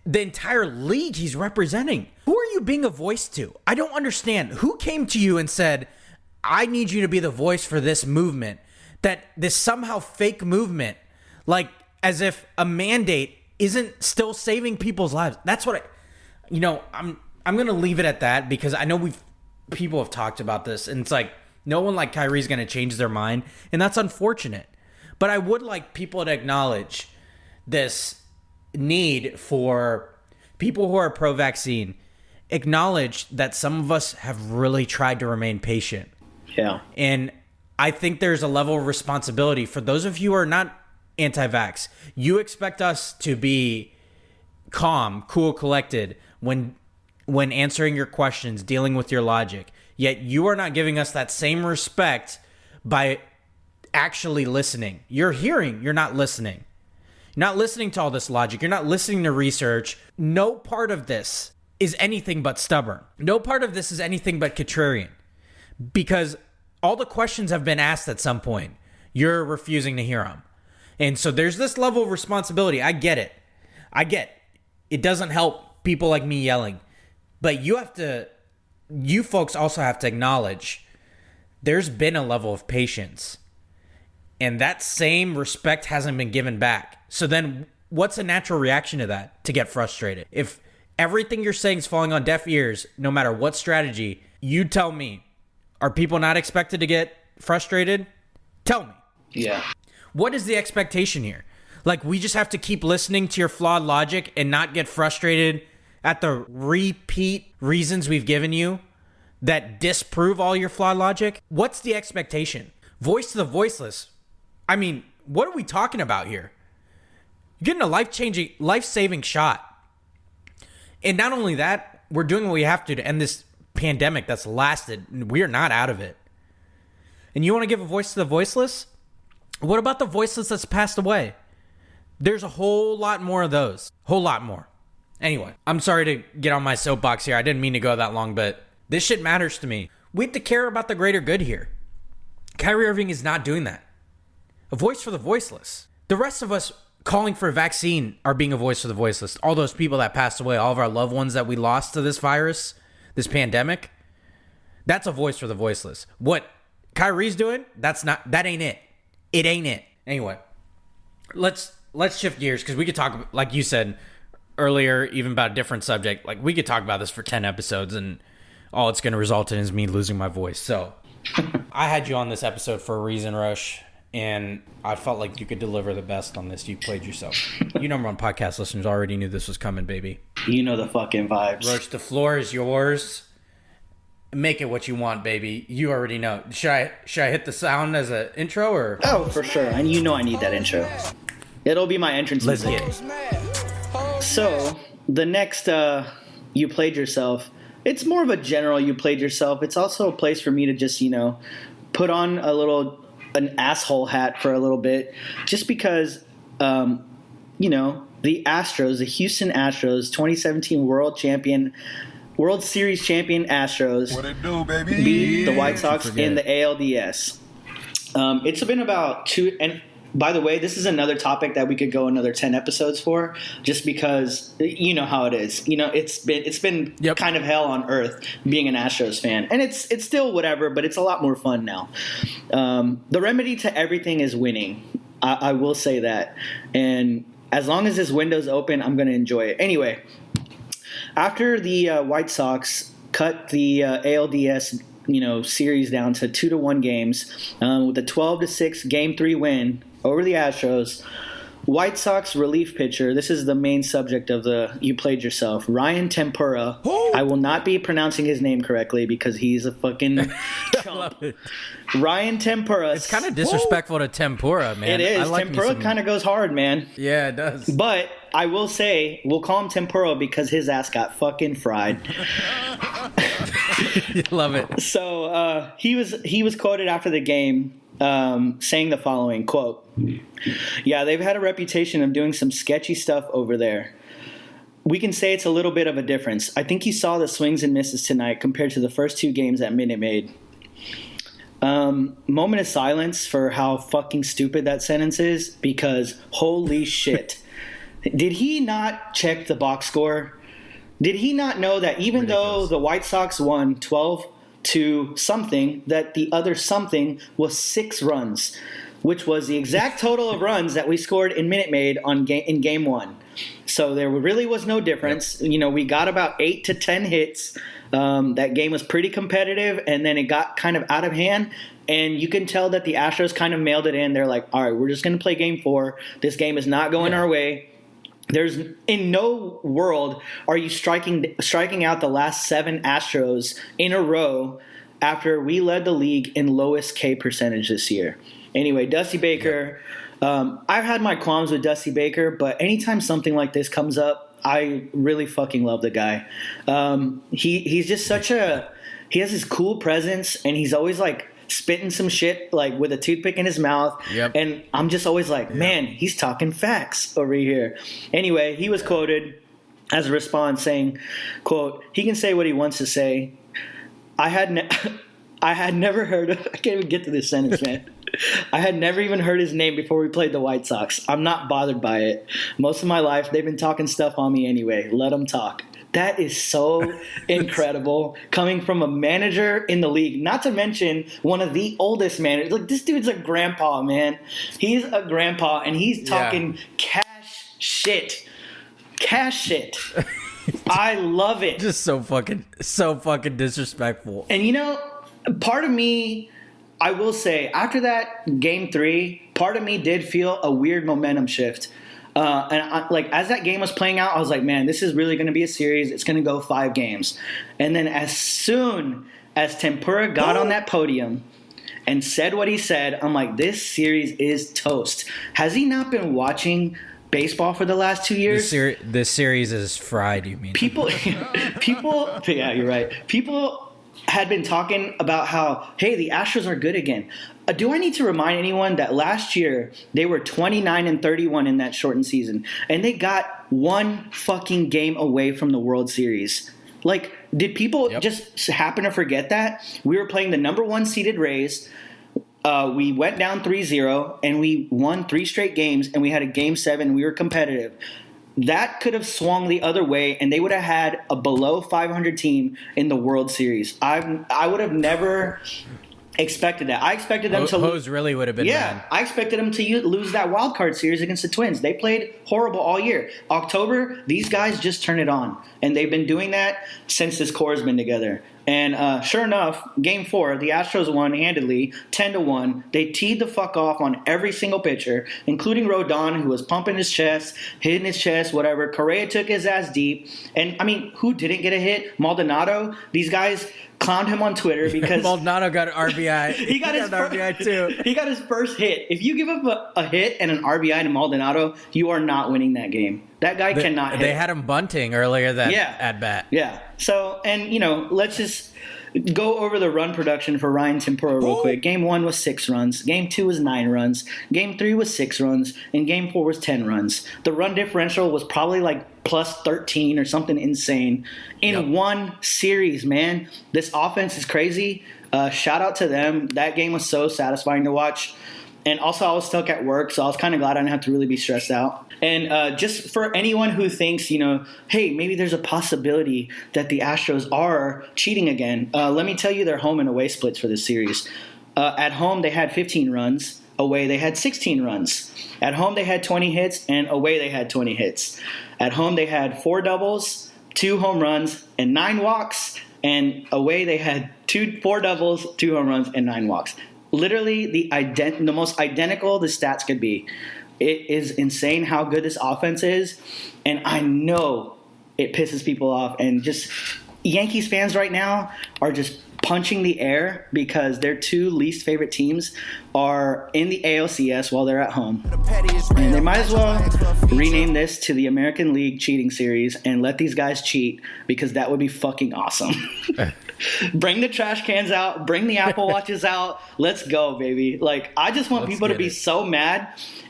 Speaker 3: the entire league he's representing. Who are you being a voice to? I don't understand. Who came to you and said, I need you to be the voice for this movement, that this somehow fake movement, like as if a mandate isn't still saving people's lives? That's what I'm going to leave it at that, because I know people have talked about this, and it's like no one like Kyrie's going to change their mind, and that's unfortunate. But I would like people to acknowledge this need for people who are pro-vaccine, acknowledge that some of us have really tried to remain patient.
Speaker 4: Yeah.
Speaker 3: And I think there's a level of responsibility for those of you who are not anti-vax. You expect us to be calm, cool, collected when answering your questions, dealing with your logic. Yet you are not giving us that same respect by actually listening. You're hearing, you're not listening. You're not listening to all this logic. You're not listening to research. No part of this is anything but stubborn. No part of this is anything but contrarian. Because all the questions have been asked at some point. You're refusing to hear them. And so there's this level of responsibility. I get it. It doesn't help people like me yelling. But you folks also have to acknowledge there's been a level of patience. And that same respect hasn't been given back. So then what's a natural reaction to that? To get frustrated. If everything you're saying is falling on deaf ears, no matter what strategy, you tell me, are people not expected to get frustrated? Tell me.
Speaker 4: Yeah.
Speaker 3: What is the expectation here? Like, we just have to keep listening to your flawed logic and not get frustrated at the repeat reasons we've given you that disprove all your flawed logic? What's the expectation? Voice to the voiceless. I mean, what are we talking about here? You're getting a life-changing, life-saving shot. And not only that, we're doing what we have to end this pandemic that's lasted, and we are not out of it. And you want to give a voice to the voiceless? What about the voiceless that's passed away? There's a whole lot more of those. Whole lot more. Anyway, I'm sorry to get on my soapbox here. I didn't mean to go that long, but this shit matters to me. We have to care about the greater good here. Kyrie Irving is not doing that. A voice for the voiceless. The rest of us calling for a vaccine are being a voice for the voiceless. All those people that passed away, all of our loved ones that we lost to this virus, this pandemic, that's a voice for the voiceless. What Kyrie's doing, that ain't it. It ain't it. Anyway, let's shift gears, because we could talk, like you said earlier, even about a different subject. Like, we could talk about this for 10 episodes, and all it's going to result in is me losing my voice. So I had you on this episode for a reason, Rush, and I felt like you could deliver the best on this. You played yourself. You number one podcast listeners already knew this was coming, baby.
Speaker 4: You know the fucking vibes.
Speaker 3: Rush, the floor is yours. Make it what you want, baby. You already know. Should I hit the sound as an intro, or?
Speaker 4: Oh, for sure. And you know I need that intro. It'll be my entrance
Speaker 3: Let's
Speaker 4: music.
Speaker 3: get it.
Speaker 4: So, the next You Played Yourself, it's more of a general You Played Yourself. It's also a place for me to just, put on an asshole hat for a little bit, just because, the Astros, the Houston Astros, 2017 World Series champion Astros,
Speaker 2: What it do, baby?
Speaker 4: beat the White Sox in the ALDS. It's been about two, and by the way, this is another topic that we could go another 10 episodes for, just because you know how it is. It's been
Speaker 3: Yep.
Speaker 4: kind of hell on earth being an Astros fan, and it's still whatever, but it's a lot more fun now. The remedy to everything is winning. I will say that, and as long as this window's open, I'm going to enjoy it. Anyway, after the White Sox cut the ALDS series down to 2-1 games, with a 12-6 Game 3 win over the Astros, White Sox relief pitcher, this is the main subject of the You Played Yourself, Ryan Tempura. I will not be pronouncing his name correctly because he's a fucking chump. Ryan Tempura.
Speaker 3: It's kind of disrespectful to tempura, man.
Speaker 4: It is.
Speaker 3: I like
Speaker 4: Tempura kind of goes hard, man.
Speaker 3: Yeah, it does.
Speaker 4: But I will say, we'll call him Tempura because his ass got fucking fried.
Speaker 3: Love it.
Speaker 4: So he was quoted after the game saying the following, quote, "Yeah, they've had a reputation of doing some sketchy stuff over there. We can say it's a little bit of a difference. I think you saw the swings and misses tonight compared to the first two games at Minute Maid." Moment of silence for how fucking stupid that sentence is, because holy shit. Did he not check the box score? Did he not know that even though the White Sox won 12-0 something, that the other something was 6 runs, which was the exact total of runs that we scored in Minute Maid in Game 1. So there really was no difference. Yep. We got about 8 to 10 hits. That game was pretty competitive, and then it got kind of out of hand. And you can tell that the Astros kind of mailed it in. They're like, all right, we're just going to play Game 4. This game is not going our way. There's in no world are you striking out the last 7 Astros in a row after we led the league in lowest K percentage this year. Anyway, Dusty Baker I've had my qualms with Dusty Baker, but anytime something like this comes up, I really fucking love the guy. He's just he has this cool presence, and he's always like spitting some shit like with a toothpick in his mouth.
Speaker 3: Yep.
Speaker 4: And I'm just always like, man, he's talking facts over here. Anyway, he was quoted as a response saying, quote, "He can say what he wants to say. I had never heard of, I can't even get to this sentence, man. I had never even heard his name before we played the White Sox. I'm not bothered by it. Most of my life, they've been talking stuff on me anyway. Let them talk." That is so incredible coming from a manager in the league, not to mention one of the oldest managers. Like, this dude's a grandpa, man. He's a grandpa, and he's talking cash shit. Cash shit. I love it.
Speaker 3: Just so fucking disrespectful.
Speaker 4: And you know, part of me, I will say, after that game 3, part of me did feel a weird momentum shift. As that game was playing out, I was like, man, this is really going to be a series. It's going to go 5 games. And then as soon as Tempura got on that podium and said what he said, I'm like, this series is toast. Has he not been watching baseball for the last 2 years?
Speaker 3: This series is fried, you mean?
Speaker 4: People, yeah, you're right. People had been talking about how, hey, the Astros are good again. Do I need to remind anyone that last year they were 29-31 in that shortened season, and they got 1 fucking game away from the World Series? Like, did people just happen to forget that? We were playing the number 1 seeded Rays. We went down 3-0, and we won 3 straight games, and we had a game 7. We were competitive. That could have swung the other way, and they would have had a below 500 team in the World Series. I would have never expected that. I expected them to
Speaker 3: lose. Really would have been mad.
Speaker 4: I expected them to lose that wild card series against the Twins. They played horrible all year. October, these guys just turn it on, and they've been doing that since this core has been together. And sure enough, Game 4, the Astros won handedly, 10-1. They teed the fuck off on every single pitcher, including Rodon, who was pumping his chest, hitting his chest, whatever. Correa took his ass deep. And, I mean, who didn't get a hit? Maldonado. These guys clowned him on Twitter because
Speaker 3: Maldonado got an RBI.
Speaker 4: He got his
Speaker 3: RBI too.
Speaker 4: He got his first hit. If you give up a hit and an RBI to Maldonado, you are not winning that game. That guy cannot hit.
Speaker 3: They had him bunting earlier that at bat.
Speaker 4: Yeah. So, and let's just go over the run production for Ryan Tempura real quick. Game 1 was 6 runs. Game 2 was 9 runs. Game 3 was 6 runs. And Game 4 was 10 runs. The run differential was probably like plus 13 or something insane in one series, man. This offense is crazy. Shout out to them. That game was so satisfying to watch. And also, I was stuck at work, so I was kind of glad I didn't have to really be stressed out. And just for anyone who thinks, hey, maybe there's a possibility that the Astros are cheating again, let me tell you their home and away splits for this series. At home, they had 15 runs. Away, they had 16 runs. At home, they had 20 hits, and away, they had 20 hits. At home, they had 4 doubles, 2 home runs, and 9 walks. And away, they had 4 doubles, 2 home runs, and 9 walks. Literally the most identical the stats could be. It is insane how good this offense is, and I know it pisses people off. And just Yankees fans right now are just punching the air because their 2 least favorite teams are in the ALCS while they're at home. And they might as well rename this to the American League Cheating Series and let these guys cheat, because that would be fucking awesome. Bring the trash cans out. Bring the Apple Watches out. Let's go, baby. Like, I just want people to be so mad,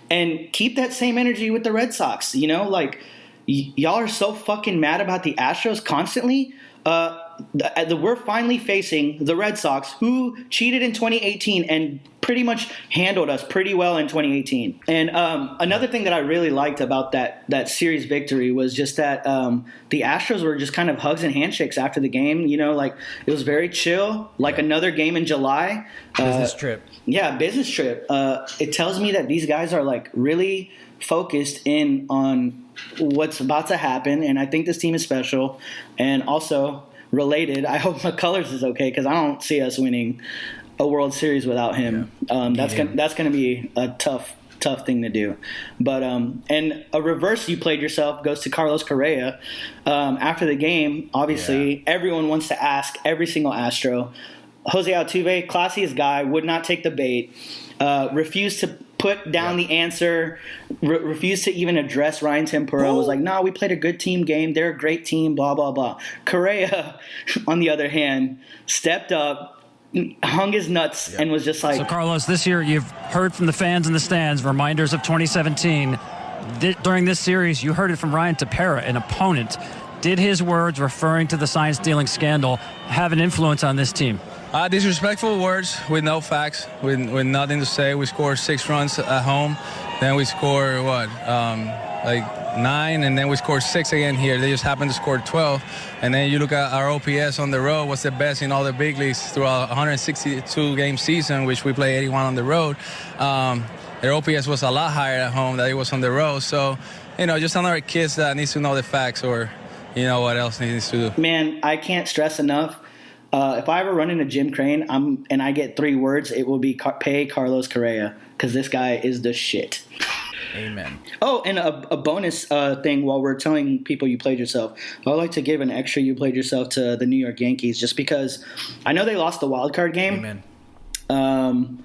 Speaker 4: and keep that same energy with the Red Sox. Y'all are so fucking mad about the Astros constantly. We're finally facing the Red Sox, who cheated in 2018 and pretty much handled us pretty well in 2018. And another thing that I really liked about that series victory was just that the Astros were just kind of hugs and handshakes after the game. It was very chill, like another game in July.
Speaker 3: Business trip.
Speaker 4: Yeah, business trip. It tells me that these guys are like really focused in on what's about to happen, and I think this team is special. And also, related, I hope McCullers is okay, because I don't see us winning a World Series without him. That's gonna be a tough thing to do. But and a reverse you played yourself goes to Carlos Correa. After the game, obviously everyone wants to ask every single Astro. Jose Altuve, classiest guy, would not take the bait. Refused to put down the answer, refused to even address Ryan Tempura, was like, no, we played a good team game. They're a great team, blah, blah, blah. Correa, on the other hand, stepped up, hung his nuts, and was just like...
Speaker 7: So, Carlos, this year you've heard from the fans in the stands reminders of 2017. During this series, you heard it from Ryan Tempura, an opponent. Did his words referring to the sign-stealing scandal have an influence on this team?
Speaker 8: Disrespectful words with no facts, with nothing to say. We scored 6 runs at home. Then we scored, 9, and then we scored 6 again here. They just happened to score 12. And then you look at our OPS on the road, what's the best in all the big leagues throughout a 162-game season, which we play 81 on the road. Their OPS was a lot higher at home than it was on the road. So, just another kid that needs to know the facts, or, what else needs to do.
Speaker 4: Man, I can't stress enough. If I ever run into Jim Crane and I get 3 words, it will be pay Carlos Correa, because this guy is the shit.
Speaker 3: Amen.
Speaker 4: Oh, and a bonus thing while we're telling people you played yourself, I would like to give an extra you played yourself to the New York Yankees, just because I know they lost the wild card game.
Speaker 3: Amen.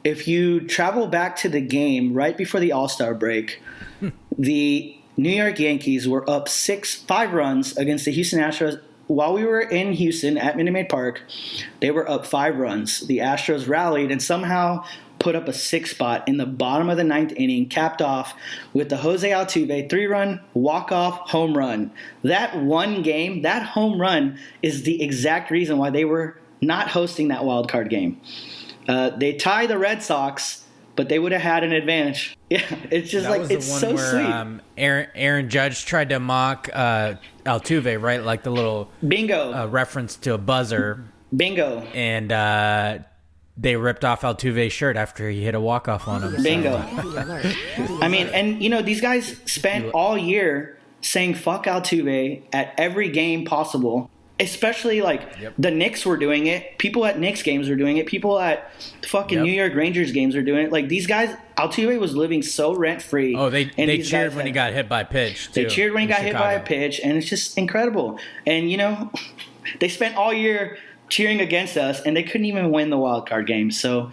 Speaker 4: If you travel back to the game right before the All-Star break, the New York Yankees were up 5 runs against the Houston Astros. While we were in Houston at Minute Maid Park, they were up 5 runs. The Astros rallied and somehow put up a 6 spot in the bottom of the 9th inning, capped off with the Jose Altuve 3-run walk-off home run. That one game, that home run, is the exact reason why they were not hosting that wild card game. They tie the Red Sox, but they would have had an advantage. Yeah, it's just
Speaker 3: that was
Speaker 4: it's
Speaker 3: the
Speaker 4: so
Speaker 3: one where,
Speaker 4: sweet.
Speaker 3: Aaron Judge tried to mock Altuve, right? Like the little
Speaker 4: bingo
Speaker 3: reference to a buzzer.
Speaker 4: Bingo.
Speaker 3: And they ripped off Altuve's shirt after he hit a walk-off on him.
Speaker 4: Bingo. I mean, and these guys spent all year saying fuck Altuve at every game possible. Especially the Knicks were doing it. People at Knicks games were doing it. People at fucking New York Rangers games were doing it. Like, these guys, Altuve was living so rent free.
Speaker 3: Oh, they cheered when he got hit by a pitch, too.
Speaker 4: They cheered when he got hit by a pitch, and it's just incredible. And they spent all year cheering against us, and they couldn't even win the wild card game. So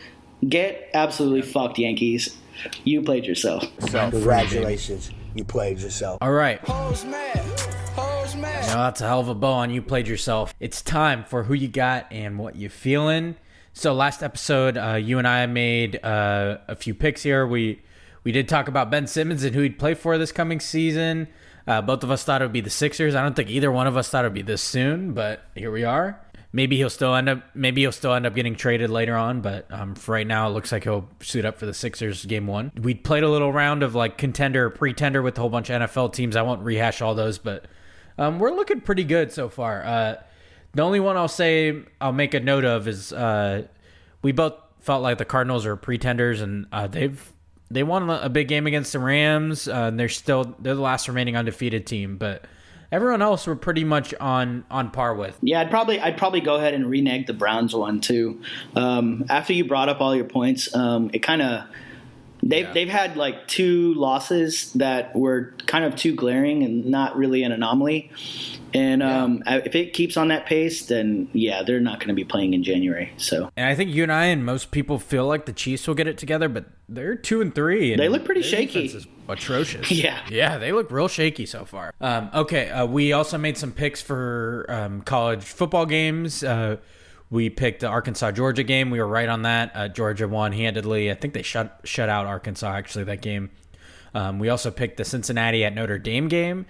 Speaker 4: get absolutely fucked, Yankees. You played yourself.
Speaker 9: Congratulations. You played yourself.
Speaker 3: All right. That's a hell of a bow on You Played Yourself. It's time for Who You Got and What You Feeling. So last episode, you and I made a few picks here. We did talk about Ben Simmons and who he'd play for this coming season. Both of us thought it would be the Sixers. I don't think either one of us thought it would be this soon, but here we are. Maybe he'll still end up getting traded later on, but for right now, it looks like he'll suit up for the Sixers game 1. We played a little round of contender, pretender with a whole bunch of NFL teams. I won't rehash all those, but we're looking pretty good so far. The only one I'll make a note of is we both felt like the Cardinals are pretenders, and they won a big game against the Rams. And they're the last remaining undefeated team, but everyone else we're pretty much on par with.
Speaker 4: Yeah, I'd probably go ahead and renege the Browns one too. After you brought up all your points, it kind of they've had 2 losses that were kind of too glaring and not really an anomaly. And if it keeps on that pace, then they're not going to be playing in January. So,
Speaker 3: and I think you and I and most people feel like the Chiefs will get it together, but they're 2-3. And
Speaker 4: they look pretty shaky.
Speaker 3: Is atrocious.
Speaker 4: Yeah,
Speaker 3: they look real shaky so far. We also made some picks for college football games. We picked the Arkansas-Georgia game. We were right on that. Georgia won handedly. I think they shut out Arkansas, actually, that game. We also picked the Cincinnati at Notre Dame game.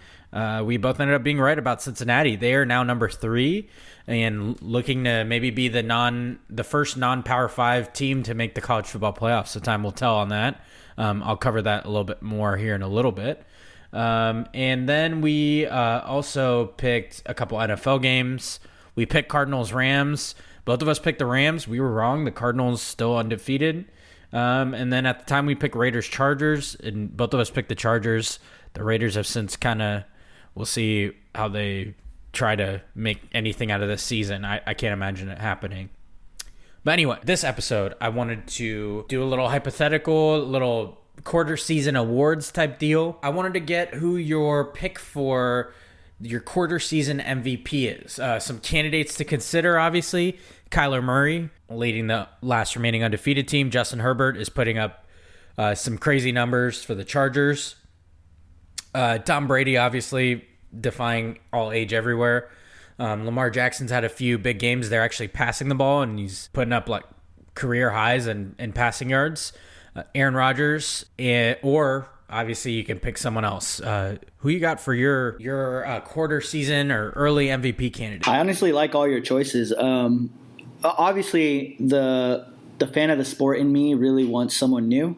Speaker 3: We both ended up being right about Cincinnati. They are now number 3 and looking to maybe be the first non-Power 5 team to make the college football playoffs. So time will tell on that. I'll cover that a little bit more here in a little bit. And then we also picked a couple NFL games. We picked Cardinals-Rams. Both of us picked the Rams. We were wrong. The Cardinals still undefeated. And then at the time we picked Raiders-Chargers, and both of us picked the Chargers. The Raiders have since we'll see how they try to make anything out of this season. I can't imagine it happening. But anyway, this episode, I wanted to do a little hypothetical, little quarter season awards type deal. I wanted to get who your pick for your quarter season MVP is. Some candidates to consider, obviously. Kyler Murray, leading the last remaining undefeated team. Justin Herbert is putting up Some crazy numbers for the Chargers. Tom Brady, obviously, defying all age everywhere. Lamar Jackson's had a few big games. They're actually passing the ball, and he's putting up like career highs in passing yards. Aaron Rodgers, or obviously you can pick someone else. Who you got for your quarter season or early MVP candidate?
Speaker 4: I honestly like all your choices. Obviously, the fan of the sport in me really wants someone new.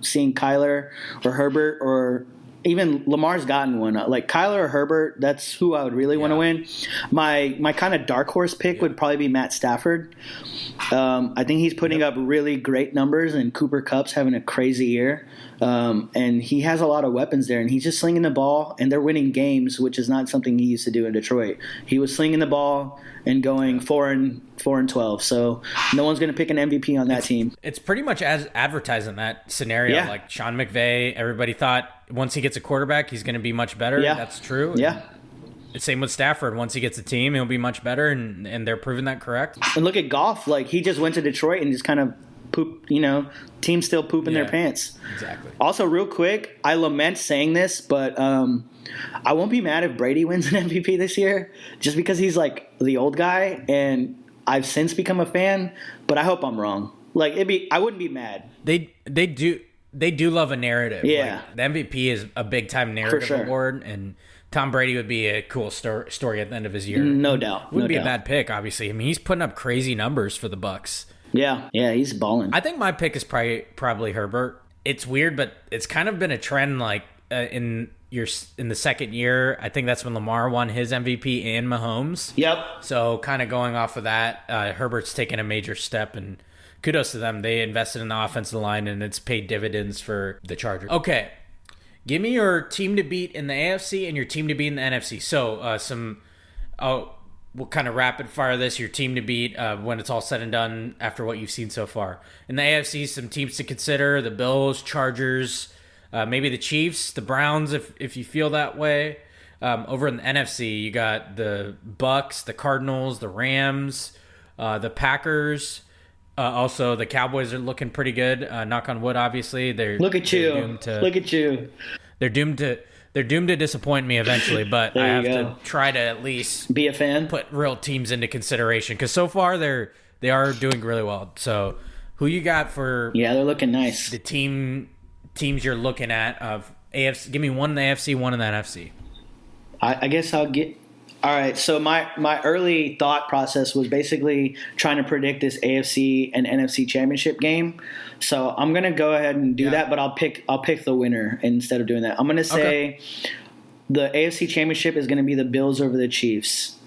Speaker 4: Seeing Kyler or Herbert or even Lamar's gotten one. Like Kyler or Herbert, that's who I would really want to win. My kind of dark horse pick would probably be Matt Stafford. I think he's putting up really great numbers, and Cooper Kupp's having a crazy year. And he has a lot of weapons there, and he's just slinging the ball, and they're winning games, which is not something he used to do in Detroit. He was slinging the ball and going 4-12. So no one's going to pick an MVP on that team.
Speaker 3: It's pretty much as advertised in that scenario.
Speaker 4: Yeah.
Speaker 3: Like Sean McVay, everybody thought once he gets a quarterback, he's going to be much better.
Speaker 4: Yeah.
Speaker 3: That's true.
Speaker 4: Yeah.
Speaker 3: Same with Stafford. Once he gets a team, he'll be much better, and they're proving that correct.
Speaker 4: And look at Goff. Like, he just went to Detroit and just kind of pooped, teams still pooping their pants.
Speaker 3: Exactly.
Speaker 4: Also, real quick, I lament saying this, but I won't be mad if Brady wins an MVP this year, just because he's like the old guy, and I've since become a fan, but I hope I'm wrong. Like, I wouldn't be mad.
Speaker 3: They do love a narrative.
Speaker 4: Yeah.
Speaker 3: Like, the MVP is a big time narrative
Speaker 4: For sure.
Speaker 3: award, and Tom Brady would be a cool story at the end of his year.
Speaker 4: No doubt.
Speaker 3: Wouldn't be a bad pick, obviously. I mean, he's putting up crazy numbers for the Bucks.
Speaker 4: Yeah, he's balling.
Speaker 3: I think my pick is probably Herbert. It's weird, but it's kind of been a trend. Like in the second year, I think that's when Lamar won his MVP and Mahomes.
Speaker 4: Yep.
Speaker 3: So kind of going off of that, Herbert's taken a major step, and kudos to them. They invested in the offensive line, and it's paid dividends for the Chargers. Okay. Give me your team to beat in the AFC and your team to beat in the NFC. So we'll kind of rapid fire this. Your team to beat when it's all said and done after what you've seen so far. In the AFC, some teams to consider: the Bills, Chargers, maybe the Chiefs, the Browns, if you feel that way. Over in the NFC, you got the Bucks, the Cardinals, the Rams, the Packers. Also, the Cowboys are looking pretty good. Knock on wood, obviously.
Speaker 4: Look at you.
Speaker 3: They're doomed to disappoint me eventually, but I have to try to at least
Speaker 4: be a fan.
Speaker 3: Put real teams into consideration, because so far they are doing really well. So, who you got for?
Speaker 4: Yeah, they're looking nice.
Speaker 3: The teams you're looking at of AFC. Give me one in the AFC, one in the NFC.
Speaker 4: I guess I'll get. All right, so my early thought process was basically trying to predict this AFC and NFC championship game. So I'm gonna go ahead and do that, but I'll pick the winner instead of doing that. I'm gonna say the AFC championship is gonna be the Bills over the Chiefs.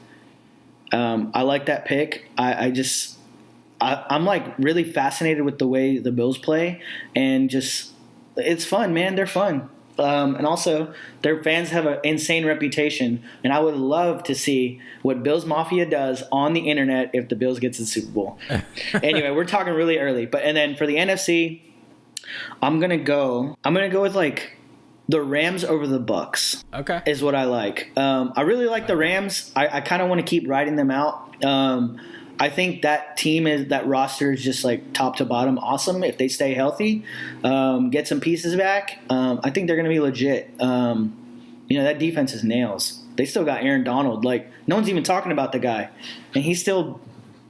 Speaker 4: I like that pick. I'm like really fascinated with the way the Bills play, and just it's fun, man. They're fun. And also, their fans have an insane reputation, and I would love to see what Bills Mafia does on the internet if the Bills gets the Super Bowl. Anyway, we're talking really early, and then for the NFC, I'm gonna go with like the Rams over the Bucks.
Speaker 3: Okay,
Speaker 4: is what I like. I really like the Rams. I kind of want to keep riding them out. I think that roster is just like top to bottom awesome if they stay healthy, get some pieces back. I think they're going to be legit. That defense is nails. They still got Aaron Donald. Like, no one's even talking about the guy, and he's still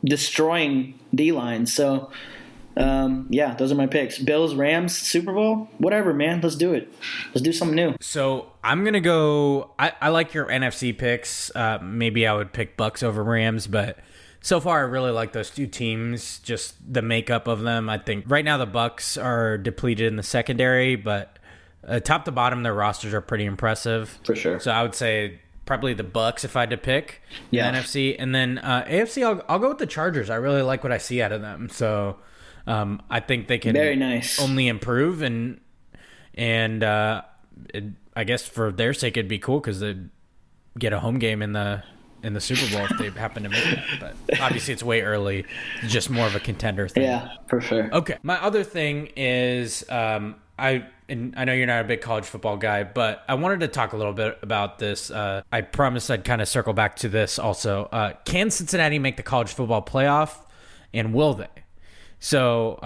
Speaker 4: destroying D-line. So, those are my picks. Bills, Rams, Super Bowl, whatever, man. Let's do it. Let's do something new.
Speaker 3: So I'm going to go – I like your NFC picks. Maybe I would pick Bucks over Rams, but – so far, I really like those two teams, just the makeup of them. I think right now the Bucks are depleted in the secondary, but top to bottom, their rosters are pretty impressive.
Speaker 4: For sure.
Speaker 3: So I would say probably the Bucks if I had to pick the NFC. And then AFC, I'll go with the Chargers. I really like what I see out of them. So I think they can
Speaker 4: very nice.
Speaker 3: Only improve. And I guess for their sake, it'd be cool because they'd get a home game in the Super Bowl if they happen to make that. But obviously it's way early. It's just more of a contender thing.
Speaker 4: Yeah, for sure.
Speaker 3: Okay. My other thing is I know you're not a big college football guy, but I wanted to talk a little bit about this. I promised I'd kind of circle back to this also. Can Cincinnati make the college football playoff, and will they? So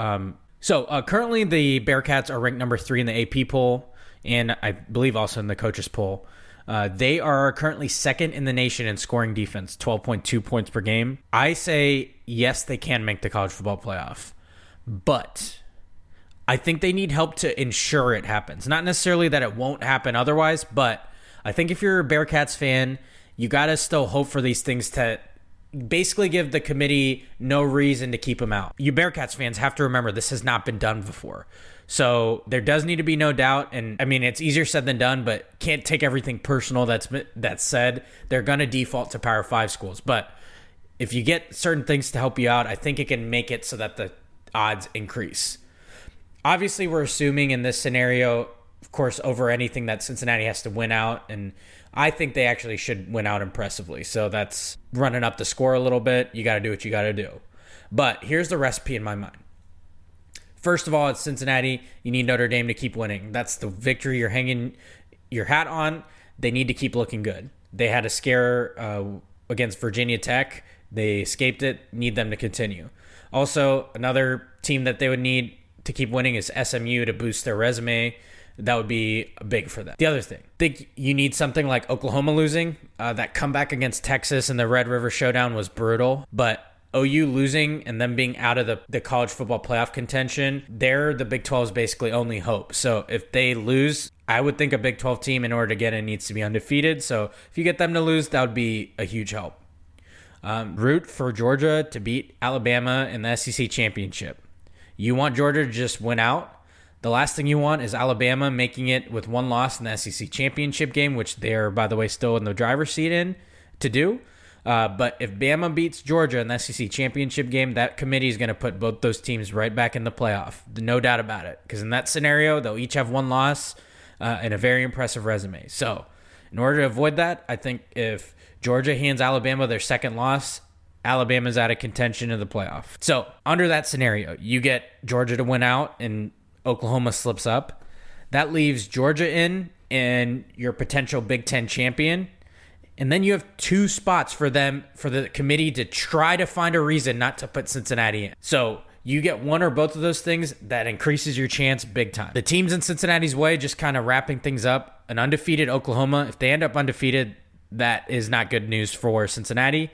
Speaker 3: So currently the Bearcats are ranked number 3 in the AP poll, and I believe also in the coaches poll. They are currently second in the nation in scoring defense, 12.2 points per game. I say, yes, they can make the college football playoff, but I think they need help to ensure it happens. Not necessarily that it won't happen otherwise, but I think if you're a Bearcats fan, you got to still hope for these things to basically give the committee no reason to keep them out. You Bearcats fans have to remember this has not been done before. So there does need to be no doubt. And I mean, it's easier said than done, but can't take everything personal that's said. They're going to default to Power 5 schools. But if you get certain things to help you out, I think it can make it so that the odds increase. Obviously, we're assuming in this scenario, of course, over anything that Cincinnati has to win out. And I think they actually should win out impressively. So that's running up the score a little bit. You got to do what you got to do. But here's the recipe in my mind. First of all, it's Cincinnati. You need Notre Dame to keep winning. That's the victory you're hanging your hat on. They need to keep looking good. They had a scare against Virginia Tech. They escaped it. Need them to continue. Also, another team that they would need to keep winning is SMU to boost their resume. That would be big for them. The other thing, I think you need something like Oklahoma losing. That comeback against Texas in the Red River Showdown was brutal, but OU losing and them being out of the college football playoff contention, they're the Big 12's basically only hope. So if they lose, I would think a Big 12 team in order to get in needs to be undefeated. So if you get them to lose, that would be a huge help. Root for Georgia to beat Alabama in the SEC championship. You want Georgia to just win out. The last thing you want is Alabama making it with one loss in the SEC championship game, which they're, by the way, still in the driver's seat in to do. But if Bama beats Georgia in the SEC championship game, that committee is going to put both those teams right back in the playoff. No doubt about it. Because in that scenario, they'll each have one loss and a very impressive resume. So in order to avoid that, I think if Georgia hands Alabama their second loss, Alabama's out of contention in the playoff. So under that scenario, you get Georgia to win out and Oklahoma slips up. That leaves Georgia in and your potential Big Ten champion. And then you have 2 spots for them, for the committee to try to find a reason not to put Cincinnati in. So you get one or both of those things, that increases your chance big time. The teams in Cincinnati's way, just kind of wrapping things up. An undefeated Oklahoma, if they end up undefeated, that is not good news for Cincinnati.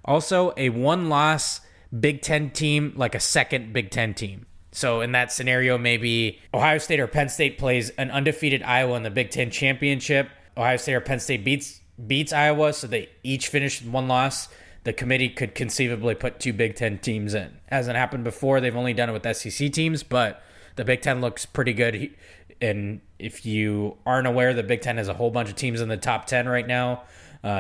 Speaker 3: Also, a one-loss Big Ten team, like a second Big Ten team. So in that scenario, maybe Ohio State or Penn State plays an undefeated Iowa in the Big Ten championship. Ohio State or Penn State beats Iowa, so they each finish with one loss. The committee could conceivably put 2 Big Ten teams in. Hasn't happened before. They've only done it with SEC teams, but the Big Ten looks pretty good. And if you aren't aware, the Big Ten has a whole bunch of teams in the top 10 right now.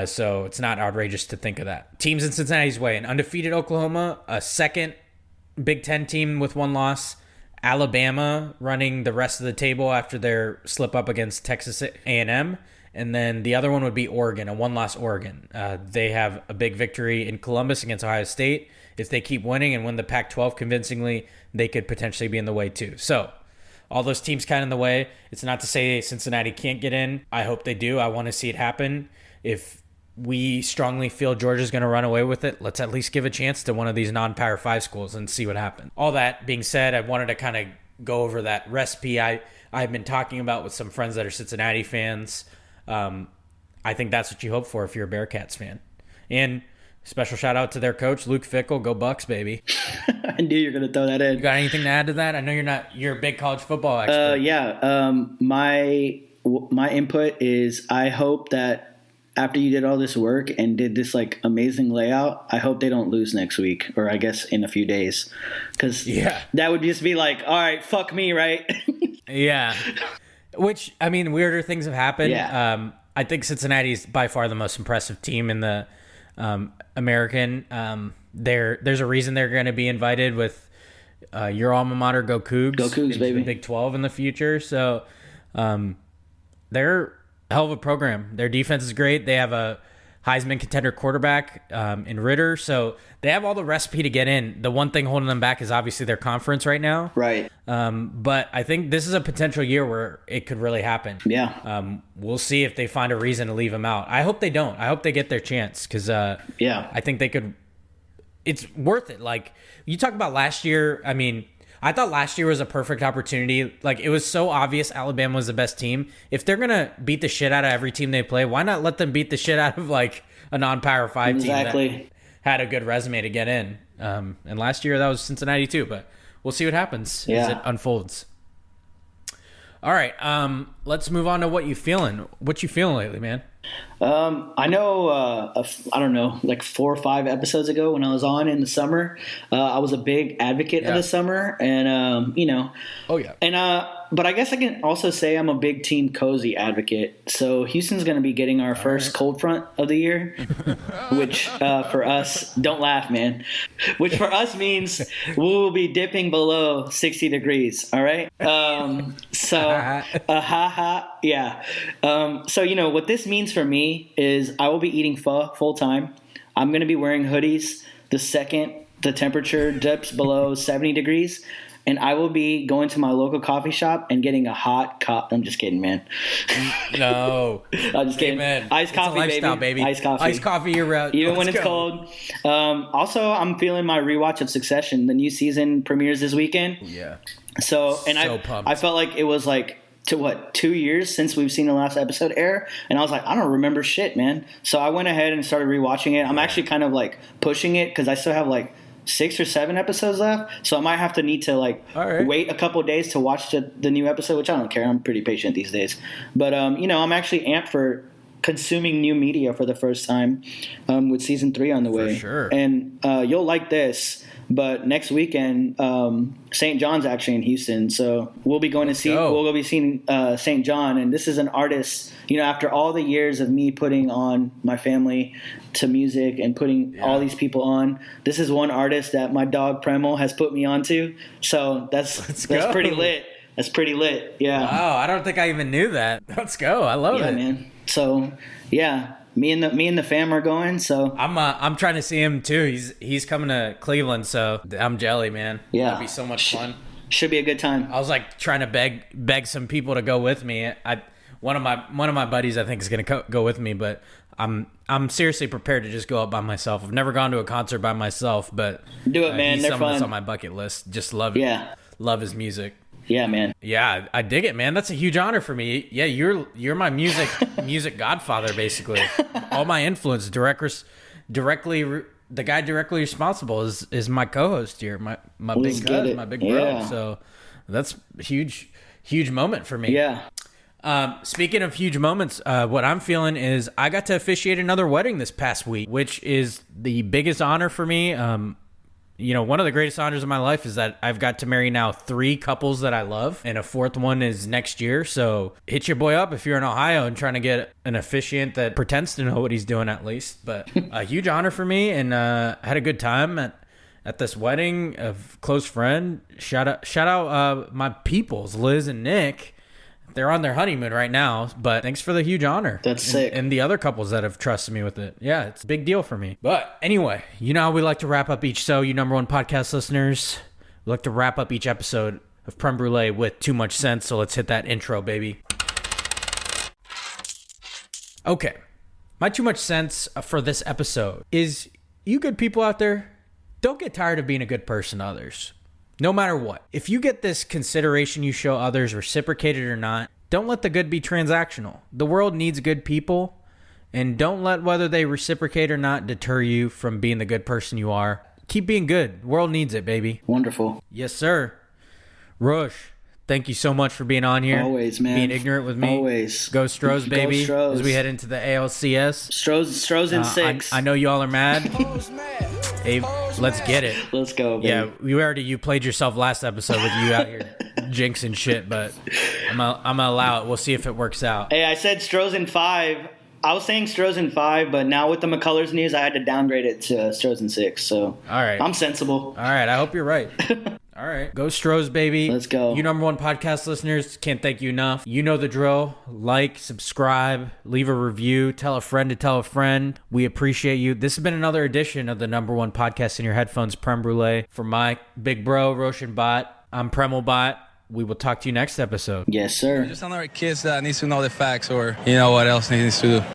Speaker 3: So it's not outrageous to think of that. Teams in Cincinnati's way: an undefeated Oklahoma, a second Big Ten team with one loss, Alabama running the rest of the table after their slip up against Texas A&M, and then the other one would be Oregon, a one-loss Oregon. They have a big victory in Columbus against Ohio State. If they keep winning and win the Pac-12 convincingly, they could potentially be in the way too. So all those teams kind of in the way. It's not to say Cincinnati can't get in. I hope they do. I want to see it happen. If we strongly feel Georgia's going to run away with it, let's at least give a chance to one of these non-Power 5 schools and see what happens. All that being said, I wanted to kind of go over that recipe I've been talking about with some friends that are Cincinnati fans. I think that's what you hope for if you're a Bearcats fan. And special shout out to their coach, Luke Fickell. Go Bucks, baby.
Speaker 4: I knew you were going to throw that in.
Speaker 3: You got anything to add to that? I know you're a big college football expert.
Speaker 4: My input is I hope that after you did all this work and did this like amazing layout, I hope they don't lose next week, or I guess in a few days, because that would just be like, all right, fuck me, right?
Speaker 3: Yeah. Which, I mean, weirder things have happened.
Speaker 4: Yeah.
Speaker 3: I think Cincinnati is by far the most impressive team in the American. There's a reason they're going to be invited with your alma mater, Go Cougs.
Speaker 4: Go Cougs, baby.
Speaker 3: The Big 12 in the future. So they're a hell of a program. Their defense is great. They have a Heisman contender quarterback in Ritter. So they have all the recipe to get in. The one thing holding them back is obviously their conference right now.
Speaker 4: Right.
Speaker 3: But I think this is a potential year where it could really happen.
Speaker 4: Yeah.
Speaker 3: We'll see if they find a reason to leave them out. I hope they don't. I hope they get their chance because I think they could. It's worth it. Like you talk about last year, I mean, I thought last year was a perfect opportunity. Like, it was so obvious Alabama was the best team. If they're going to beat the shit out of every team they play, why not let them beat the shit out of, like, a non-Power 5 team that had a good resume to get in? And last year, that was Cincinnati too, but we'll see what happens as it unfolds. All right, let's move on to what you feeling. What you feeling lately, man?
Speaker 4: I know, I don't know, like 4 or 5 episodes ago when I was on in the summer, I was a big advocate of the summer, and, you know. Oh, yeah. And, but I guess I can also say I'm a big Team Cozy advocate. So Houston's going to be getting our first cold front of the year, which for us, don't laugh, man, which for us means we will be dipping below 60 degrees. All right. So, yeah. So, you know, what this means for me is I will be eating pho full time. I'm going to be wearing hoodies the second the temperature dips below 70 degrees. And I will be going to my local coffee shop and getting a hot cup. I'm just kidding, man.
Speaker 3: No.
Speaker 4: I'm just kidding.
Speaker 3: Amen.
Speaker 4: Iced coffee, baby. Iced coffee.
Speaker 3: Iced coffee, you're out.
Speaker 4: Even when it's cold. Also, I'm feeling my rewatch of Succession. The new season premieres this weekend.
Speaker 3: Yeah.
Speaker 4: So, and
Speaker 3: pumped.
Speaker 4: I felt like it was like, 2 years since we've seen the last episode air, and I was like, I don't remember shit, man. So I went ahead and started rewatching it. I'm actually kind of like pushing it because I still have like 6 or 7 episodes left, so I might need to wait a couple of days to watch the new episode, which I don't care. I'm pretty patient these days, but you know, I'm actually amped for consuming new media for the first time with season 3 on the way.
Speaker 3: For sure.
Speaker 4: And you'll like this. But next weekend, St. John's actually in Houston, so we'll be going to see. We'll go be seeing St. John, and this is an artist. You know, after all the years of me putting on my family to music and putting all these people on, this is one artist that my dog Premal has put me onto. So that's pretty lit. That's pretty lit. Yeah.
Speaker 3: Wow, I don't think I even knew that. Let's go. I love it.
Speaker 4: Yeah, man. So yeah. Me and the fam are going, so
Speaker 3: I'm trying to see him too. He's coming to Cleveland, so I'm jelly, man.
Speaker 4: Yeah,
Speaker 3: it'll be so much fun.
Speaker 4: Should be a good time.
Speaker 3: I was like trying to beg some people to go with me. One of my buddies I think is gonna go with me, but I'm seriously prepared to just go up by myself. I've never gone to a concert by myself, but
Speaker 4: do it, man.
Speaker 3: He's
Speaker 4: They're
Speaker 3: someone
Speaker 4: fun.
Speaker 3: that's on my bucket list. Just love it. Yeah, love his music.
Speaker 4: Yeah, man.
Speaker 3: Yeah, I dig it, man. That's a huge honor for me. Yeah, you're my music godfather, basically. All my influence directly. The guy directly responsible is my co-host here, my big cousin, my big bro. So that's a huge moment for me.
Speaker 4: Yeah.
Speaker 3: Speaking of huge moments, what I'm feeling is I got to officiate another wedding this past week, which is the biggest honor for me. You know, one of the greatest honors of my life is that I've got to marry now 3 couples that I love, and a 4th one is next year. So hit your boy up if you're in Ohio and trying to get an officiant that pretends to know what he's doing at least. But a huge honor for me, and had a good time at this wedding of close friend. Shout out my peoples, Liz and Nick. They're on their honeymoon right now, but thanks for the huge honor.
Speaker 4: That's sick.
Speaker 3: And the other couples that have trusted me with it. Yeah, it's a big deal for me. But anyway, you know how we like to wrap up each show, you number 1 podcast listeners. We like to wrap up each episode of Prem Brulee with Too Much Sense, so let's hit that intro, baby. Okay, my Too Much Sense for this episode is, you good people out there, don't get tired of being a good person to others. No matter what. If you get this consideration you show others reciprocated or not, don't let the good be transactional. The world needs good people, and don't let whether they reciprocate or not deter you from being the good person you are. Keep being good. The world needs it, baby.
Speaker 4: Wonderful.
Speaker 3: Yes, sir. Rush, thank you so much for being on here.
Speaker 4: Always, man.
Speaker 3: Being ignorant with me.
Speaker 4: Always.
Speaker 3: Go Stros, baby.
Speaker 4: Go Stros.
Speaker 3: As we head into the ALCS.
Speaker 4: Stros in 6.
Speaker 3: I know y'all are mad. Hey, let's get it.
Speaker 4: Let's go, baby.
Speaker 3: Yeah, you played yourself last episode with you out here jinxing shit, but I'm gonna allow it. We'll see if it works out.
Speaker 4: Hey, I said Stros in 5. I was saying Stros in 5, but now with the McCullers news, I had to downgrade it to Stros in 6. So
Speaker 3: all right,
Speaker 4: I'm sensible.
Speaker 3: All right, I hope you're right. All right, go Stros, baby.
Speaker 4: Let's go.
Speaker 3: You number 1 podcast listeners, can't thank you enough. You know the drill. Like, subscribe, leave a review, tell a friend to tell a friend. We appreciate you. This has been another edition of the number 1 podcast in your headphones, Prem Brulee. For my big bro, Roshan Bot, I'm Premal Bot. We will talk to you next episode.
Speaker 4: Yes, sir.
Speaker 8: Just another kid that needs to know the facts, or you know what else needs to do.